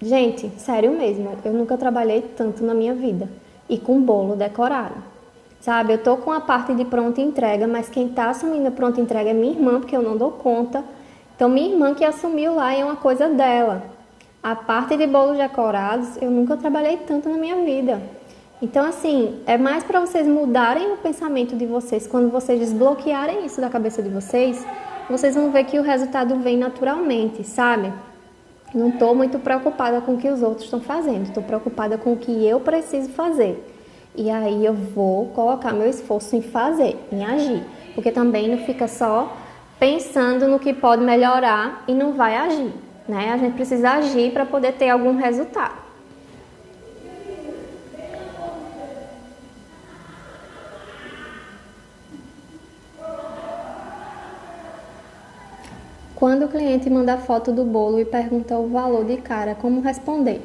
S1: gente, sério mesmo, eu nunca trabalhei tanto na minha vida. E com bolo decorado, sabe? Eu tô com a parte de pronta entrega, mas quem tá assumindo a pronta entrega é minha irmã, porque eu não dou conta. Então, minha irmã que assumiu lá é uma coisa dela. A parte de bolos decorados, eu nunca trabalhei tanto na minha vida. Então, assim, é mais para vocês mudarem o pensamento de vocês. Quando vocês desbloquearem isso da cabeça de vocês, vocês vão ver que o resultado vem naturalmente, sabe? Não estou muito preocupada com o que os outros estão fazendo, estou preocupada com o que eu preciso fazer. E aí eu vou colocar meu esforço em fazer, em agir. Porque também não fica só pensando no que pode melhorar e não vai agir, né? A gente precisa agir para poder ter algum resultado. Quando o cliente manda foto do bolo e pergunta o valor de cara, como responder?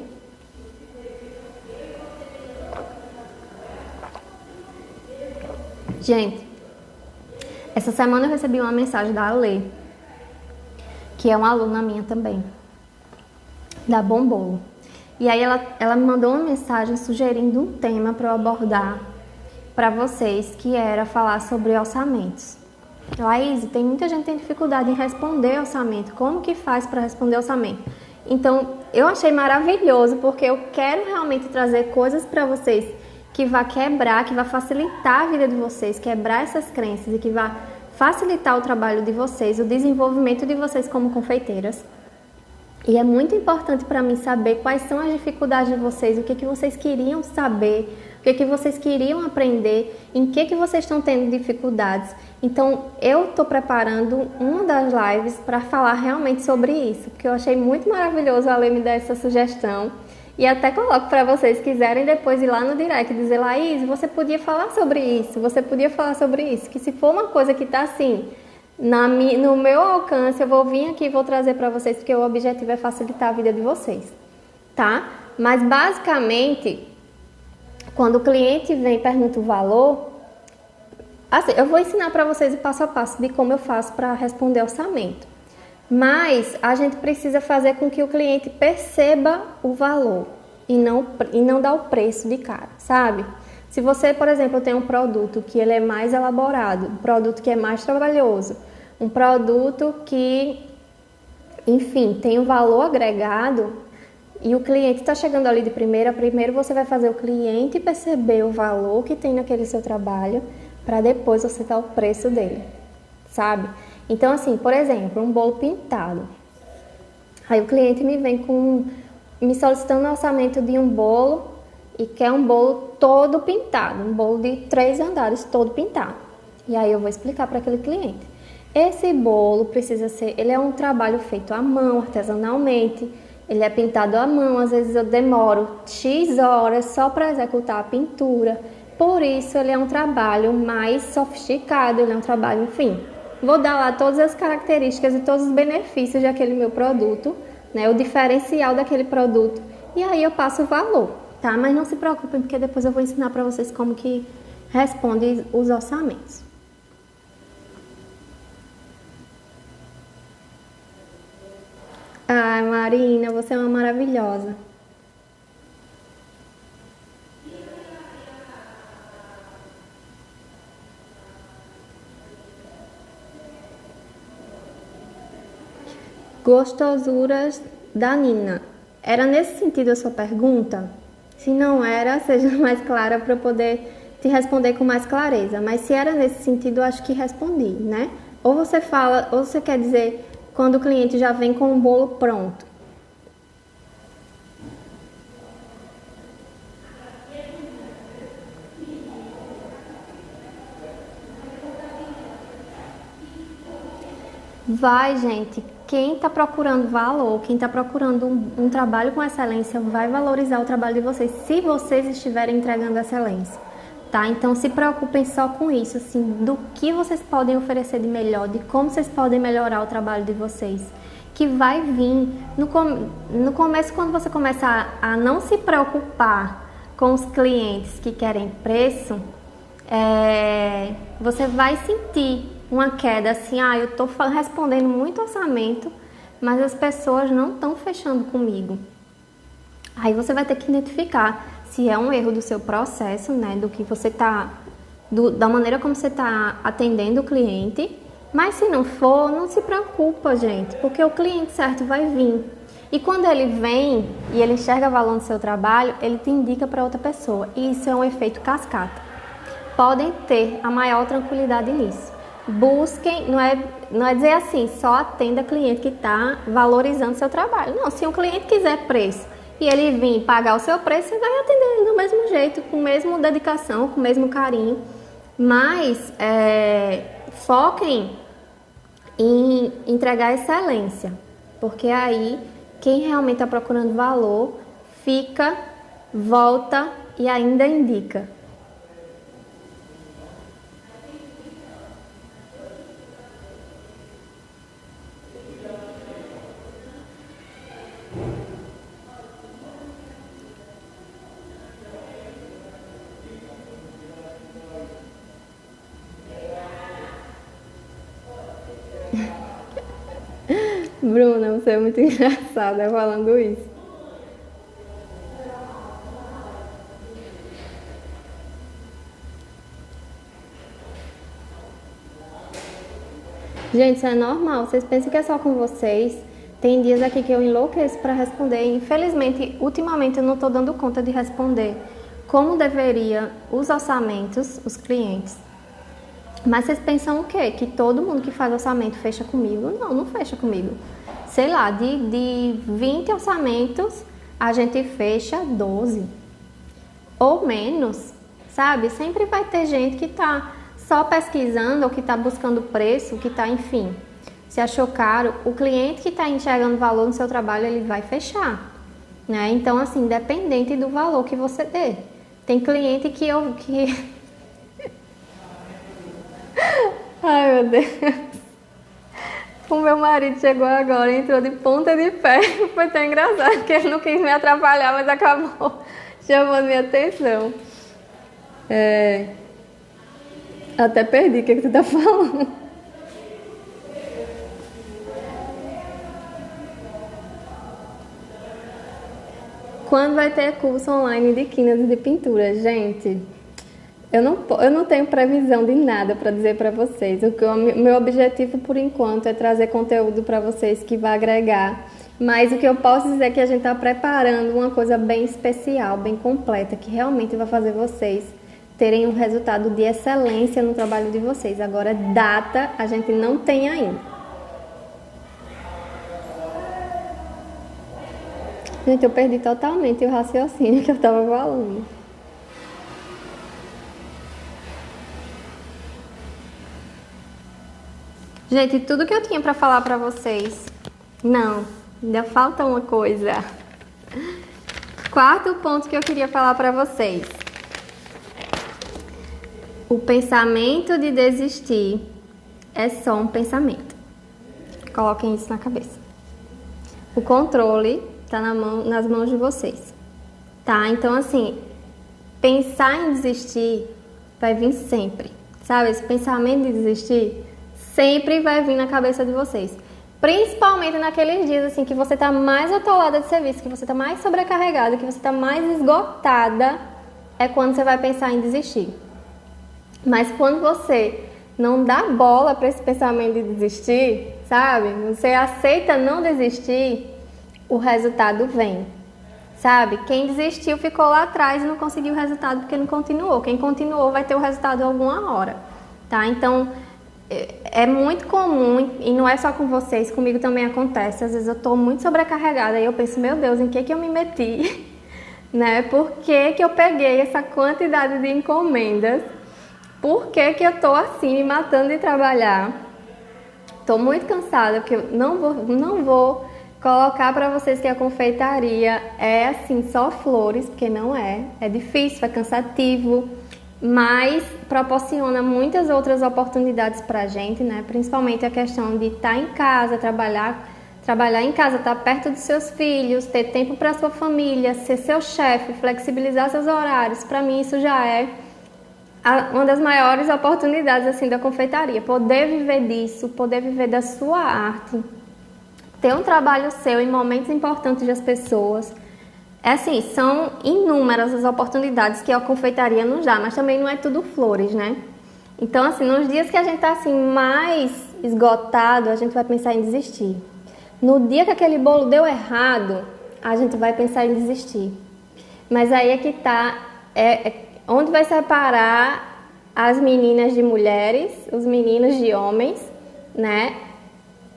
S1: Gente, essa semana eu recebi uma mensagem da Ale, que é uma aluna minha também, da Bom Bolo. E aí ela me mandou uma mensagem sugerindo um tema para eu abordar para vocês, que era falar sobre orçamentos. Laís, tem muita gente que tem dificuldade em responder orçamento. Como que faz para responder orçamento? Então, eu achei maravilhoso, porque eu quero realmente trazer coisas para vocês que vai quebrar, que vai facilitar a vida de vocês, quebrar essas crenças e que vai facilitar o trabalho de vocês, o desenvolvimento de vocês como confeiteiras. E é muito importante para mim saber quais são as dificuldades de vocês, o que vocês queriam saber, o que vocês queriam aprender, em que vocês estão tendo dificuldades. Então, eu estou preparando uma das lives para falar realmente sobre isso, porque eu achei muito maravilhoso a Lê me dar essa sugestão. E até coloco para vocês quiserem depois ir lá no direct e dizer, Laís, você podia falar sobre isso, você podia falar sobre isso, que se for uma coisa que está assim, no meu alcance, eu vou vir aqui e vou trazer para vocês, porque o objetivo é facilitar a vida de vocês, tá? Mas basicamente, quando o cliente vem e pergunta o valor, assim, eu vou ensinar para vocês o passo a passo de como eu faço para responder orçamento. Mas a gente precisa fazer com que o cliente perceba o valor e não dar o preço de cara, sabe? Se você, por exemplo, tem um produto que ele é mais elaborado, um produto que é mais trabalhoso, um produto que, enfim, tem um valor agregado e o cliente está chegando ali de primeira, primeiro você vai fazer o cliente perceber o valor que tem naquele seu trabalho para depois você dar o preço dele, sabe? Então, assim, por exemplo, um bolo pintado. Aí o cliente me solicitando um orçamento de um bolo e quer um bolo todo pintado, um bolo de 3 andares todo pintado. E aí eu vou explicar para aquele cliente. Esse bolo precisa ser, ele é um trabalho feito à mão, artesanalmente, ele é pintado à mão, às vezes eu demoro X horas só para executar a pintura, por isso ele é um trabalho mais sofisticado, ele é um trabalho, enfim, vou dar lá todas as características e todos os benefícios daquele meu produto, né, o diferencial daquele produto, e aí eu passo o valor, tá? Mas não se preocupem, porque depois eu vou ensinar para vocês como que responde os orçamentos. Ai, Marina, você é uma maravilhosa. Gostosuras da Nina. Era nesse sentido a sua pergunta? Se não era, seja mais clara para eu poder te responder com mais clareza. Mas se era nesse sentido, eu acho que respondi, né? Ou você fala, ou você quer dizer quando o cliente já vem com o bolo pronto. Vai, gente. Quem está procurando valor, quem está procurando um trabalho com excelência, vai valorizar o trabalho de vocês, se vocês estiverem entregando excelência, tá? Então se preocupem só com isso, assim, do que vocês podem oferecer de melhor, de como vocês podem melhorar o trabalho de vocês, que vai vir no começo, quando você começar a não se preocupar com os clientes que querem preço, você vai sentir uma queda assim, eu estou respondendo muito orçamento, mas as pessoas não estão fechando comigo. Aí você vai ter que identificar se é um erro do seu processo, né, do que você da maneira como você está atendendo o cliente, mas se não for, não se preocupa, gente, porque o cliente certo vai vir. E quando ele vem e ele enxerga valor no seu trabalho, ele te indica para outra pessoa, e isso é um efeito cascata. Podem ter a maior tranquilidade nisso. Busquem, não é dizer assim, só atenda cliente que está valorizando seu trabalho. Não, se um cliente quiser preço e ele vir pagar o seu preço, você vai atender ele do mesmo jeito, com a mesma dedicação, com o mesmo carinho. Mas foquem em entregar excelência, porque aí quem realmente está procurando valor fica, volta e ainda indica. Bruna, você é muito engraçada falando isso. Gente, isso é normal. Vocês pensam que é só com vocês. Tem dias aqui que eu enlouqueço para responder. Infelizmente, ultimamente eu não estou dando conta de responder como deveria os orçamentos, os clientes. Mas vocês pensam o quê? Que todo mundo que faz orçamento fecha comigo? Não, não fecha comigo. Sei lá, de 20 orçamentos, a gente fecha 12. Ou menos, sabe? Sempre vai ter gente que tá só pesquisando ou que tá buscando preço, que tá, enfim, se achou caro. O cliente que tá enxergando valor no seu trabalho, ele vai fechar, né? Então, assim, independente do valor que você dê. Tem cliente que Ai, meu Deus. O meu marido chegou agora, entrou de ponta de pé. Foi tão engraçado que ele não quis me atrapalhar, mas acabou chamando minha atenção. Até perdi o que tu tá falando. Quando vai ter curso online de quinas e de pintura? Gente, eu não tenho previsão de nada para dizer para vocês. Meu objetivo por enquanto é trazer conteúdo para vocês que vai agregar. Mas o que eu posso dizer é que a gente está preparando uma coisa bem especial, bem completa, que realmente vai fazer vocês terem um resultado de excelência no trabalho de vocês. Agora, data a gente não tem ainda. Gente, eu perdi totalmente o raciocínio que eu estava falando. Gente, tudo que eu tinha pra falar pra vocês. Não, ainda falta uma coisa. Quarto ponto que eu queria falar pra vocês. O pensamento de desistir é só um pensamento. Coloquem isso na cabeça. O controle tá nas mãos de vocês, tá? Então, assim, pensar em desistir vai vir sempre, sabe? Esse pensamento de desistir sempre vai vir na cabeça de vocês. Principalmente naqueles dias, assim, que você tá mais atolada de serviço, que você tá mais sobrecarregada, que você tá mais esgotada, é quando você vai pensar em desistir. Mas quando você não dá bola para esse pensamento de desistir, sabe? Você aceita não desistir, o resultado vem, sabe? Quem desistiu ficou lá atrás e não conseguiu o resultado porque não continuou. Quem continuou vai ter o resultado em alguma hora, tá? Então, é muito comum, e não é só com vocês, comigo também acontece. Às vezes eu tô muito sobrecarregada e eu penso, meu Deus, em que eu me meti? Né? Por que eu peguei essa quantidade de encomendas? Por que eu tô assim, me matando de trabalhar? Tô muito cansada, porque eu não vou colocar para vocês que a confeitaria é assim, só flores, porque não é. É difícil, é cansativo, mas proporciona muitas outras oportunidades pra gente, né? Principalmente a questão de estar em casa, trabalhar em casa, estar perto dos seus filhos, ter tempo para sua família, ser seu chefe, flexibilizar seus horários. Para mim isso já é uma das maiores oportunidades assim da confeitaria, poder viver disso, poder viver da sua arte, ter um trabalho seu em momentos importantes das pessoas. É assim, são inúmeras as oportunidades que a confeitaria nos dá, mas também não é tudo flores, né? Então, assim, nos dias que a gente tá assim mais esgotado, a gente vai pensar em desistir. No dia que aquele bolo deu errado, a gente vai pensar em desistir. Mas aí é que tá, onde vai separar as meninas de mulheres, os meninos de homens, né?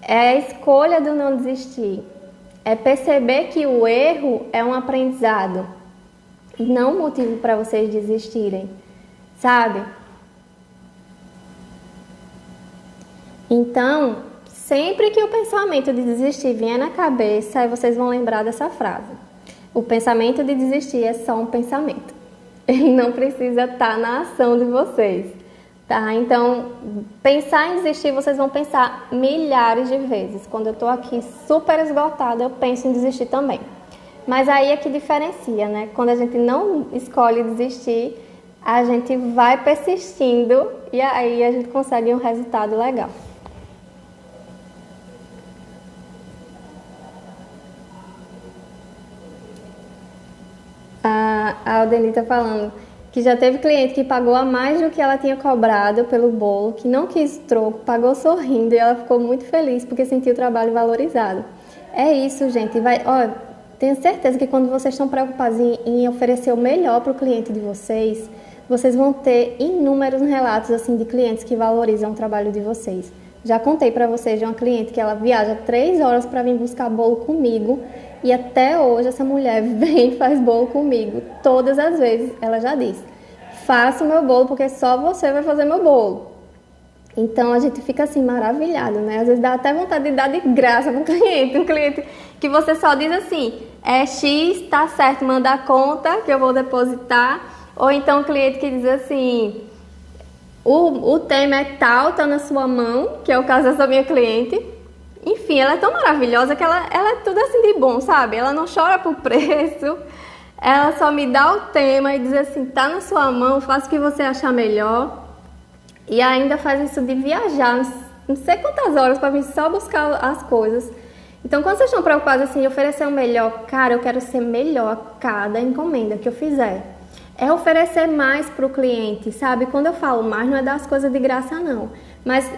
S1: É a escolha do não desistir. É perceber que o erro é um aprendizado, não motivo para vocês desistirem, sabe? Então, sempre que o pensamento de desistir vier na cabeça, aí vocês vão lembrar dessa frase. O pensamento de desistir é só um pensamento. Ele não precisa estar na ação de vocês, tá? Então, pensar em desistir, vocês vão pensar milhares de vezes. Quando eu tô aqui super esgotada, eu penso em desistir também. Mas aí é que diferencia, né? Quando a gente não escolhe desistir, a gente vai persistindo e aí a gente consegue um resultado legal. A Aldeni tá falando que já teve cliente que pagou a mais do que ela tinha cobrado pelo bolo, que não quis troco, pagou sorrindo e ela ficou muito feliz porque sentiu o trabalho valorizado. É isso, gente. Tenho certeza que quando vocês estão preocupados em oferecer o melhor para o cliente de vocês, vocês vão ter inúmeros relatos assim de clientes que valorizam o trabalho de vocês. Já contei para vocês de uma cliente que ela viaja 3 horas para vir buscar bolo comigo e até hoje essa mulher vem e faz bolo comigo. Todas as vezes ela já diz, faça o meu bolo porque só você vai fazer meu bolo. Então a gente fica assim maravilhado, né? Às vezes dá até vontade de dar de graça para um cliente que você só diz assim, é X, tá certo, manda a conta que eu vou depositar. Ou então um cliente que diz assim, o tema é tal, tá na sua mão, que é o caso dessa minha cliente. Enfim, ela é tão maravilhosa que ela é tudo assim de bom, sabe? Ela não chora por preço, ela só me dá o tema e diz assim, tá na sua mão, faça o que você achar melhor. E ainda faz isso de viajar, não sei quantas horas para vir só buscar as coisas. Então, quando vocês estão preocupados assim, em oferecer o melhor, cara, eu quero ser melhor a cada encomenda que eu fizer. É oferecer mais para o cliente, sabe? Quando eu falo mais, não é dar as coisas de graça, não. Mas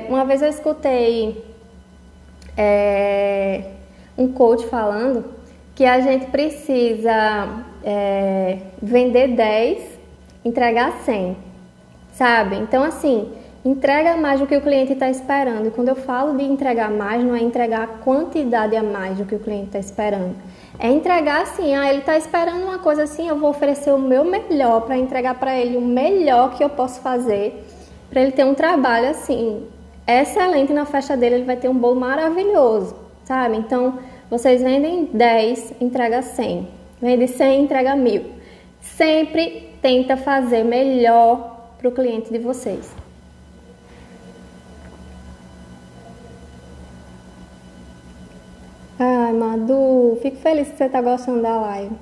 S1: uma vez eu escutei um coach falando que a gente precisa vender 10, entregar 100, sabe? Então, assim, entrega mais do que o cliente está esperando. E quando eu falo de entregar mais, não é entregar a quantidade a mais do que o cliente está esperando. É entregar assim, ele está esperando uma coisa assim, eu vou oferecer o meu melhor para entregar para ele o melhor que eu posso fazer, para ele ter um trabalho assim, excelente na festa dele, ele vai ter um bolo maravilhoso, sabe? Então, vocês vendem 10, entrega 100. Vende 100, entrega 1000. Sempre tenta fazer melhor para o cliente de vocês. Ai, Madu, fico feliz que você tá gostando da live.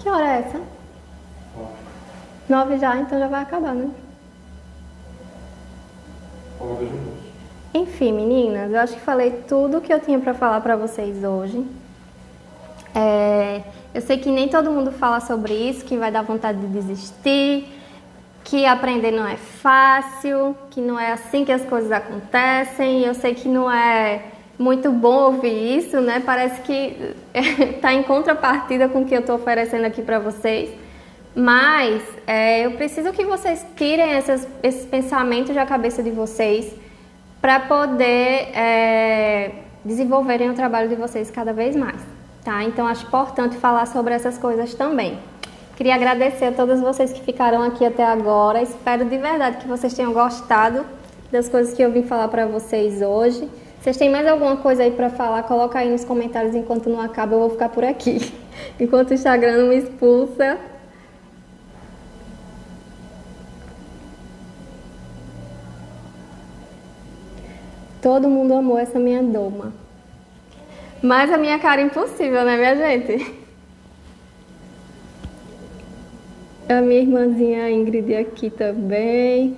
S1: Que hora é essa? 9 já, então já vai acabar, né? Enfim, meninas, eu acho que falei tudo que eu tinha pra falar pra vocês hoje. Eu sei que nem todo mundo fala sobre isso, que vai dar vontade de desistir, que aprender não é fácil, que não é assim que as coisas acontecem. Eu sei que não é muito bom ouvir isso, né? Parece que tá em contrapartida com o que eu tô oferecendo aqui pra vocês. Mas eu preciso que vocês tirem esses pensamentos da cabeça de vocês para poder desenvolverem o trabalho de vocês cada vez mais, tá? Então acho importante falar sobre essas coisas também. Queria agradecer a todos vocês que ficaram aqui até agora. Espero de verdade que vocês tenham gostado das coisas que eu vim falar para vocês hoje. Vocês têm mais alguma coisa aí para falar? Coloca aí nos comentários enquanto não acaba, eu vou ficar por aqui. Enquanto o Instagram não me expulsa. Todo mundo amou essa minha doma. Mas a minha cara é impossível, né, minha gente? A minha irmãzinha Ingrid aqui também.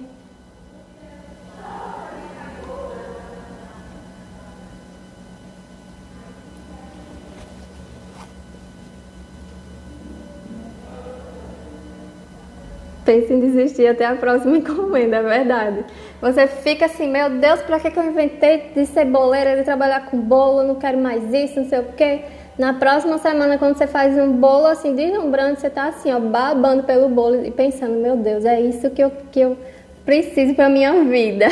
S1: Pensa em desistir até a próxima encomenda, é verdade. Você fica assim, meu Deus, pra que eu inventei de ser boleira, de trabalhar com bolo, não quero mais isso, não sei o quê. Na próxima semana, quando você faz um bolo assim, deslumbrante, você tá assim, ó, babando pelo bolo e pensando, meu Deus, é isso que eu preciso pra minha vida.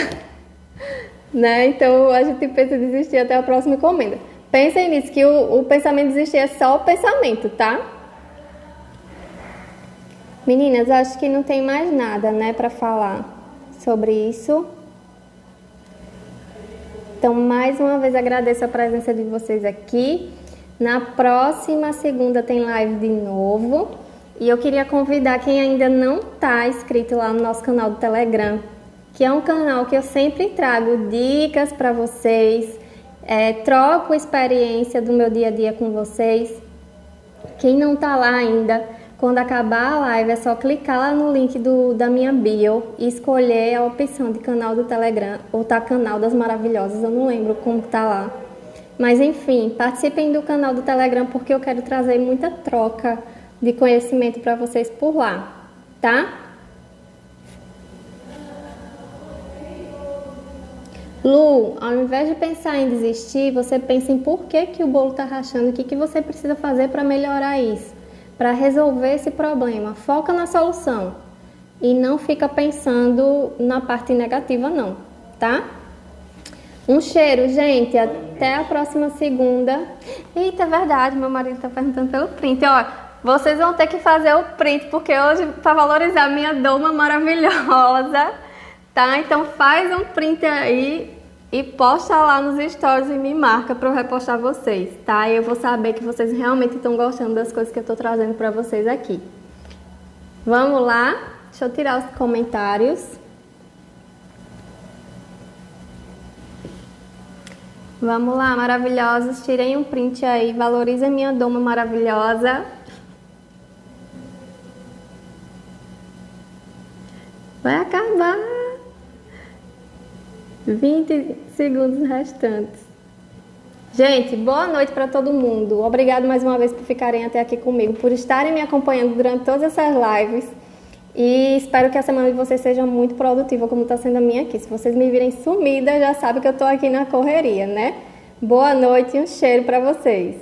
S1: Né? Então, a gente pensa em desistir até a próxima encomenda. Pensem nisso, que o pensamento de desistir é só o pensamento, tá? Meninas, acho que não tem mais nada, né, para falar sobre isso. Então, mais uma vez agradeço a presença de vocês aqui. Na próxima segunda tem live de novo. E eu queria convidar quem ainda não está inscrito lá no nosso canal do Telegram, que é um canal que eu sempre trago dicas para vocês, troco experiência do meu dia a dia com vocês. Quem não está lá ainda, quando acabar a live é só clicar lá no link da minha bio e escolher a opção de canal do Telegram ou canal das maravilhosas, eu não lembro como tá lá. Mas enfim, participem do canal do Telegram porque eu quero trazer muita troca de conhecimento para vocês por lá, tá? Lu, ao invés de pensar em desistir, você pensa em por que o bolo tá rachando, o que você precisa fazer para melhorar isso. Para resolver esse problema, foca na solução e não fica pensando na parte negativa não, tá? Um cheiro, gente, até a próxima segunda. Eita, é verdade, meu marido tá perguntando pelo print, ó, vocês vão ter que fazer o print, porque hoje, para valorizar a minha doma maravilhosa, tá? Então faz um print aí e posta lá nos stories e me marca para eu repostar vocês, tá? E eu vou saber que vocês realmente estão gostando das coisas que eu tô trazendo para vocês aqui. Vamos lá? Deixa eu tirar os comentários. Vamos lá, maravilhosos. Tirei um print aí. Valoriza minha doma maravilhosa. Vai acabar. 20 segundos restantes. Gente, boa noite para todo mundo. Obrigado mais uma vez por ficarem até aqui comigo, por estarem me acompanhando durante todas essas lives. E espero que a semana de vocês seja muito produtiva, como está sendo a minha aqui. Se vocês me virem sumida, já sabem que eu estou aqui na correria, né? Boa noite e um cheiro para vocês.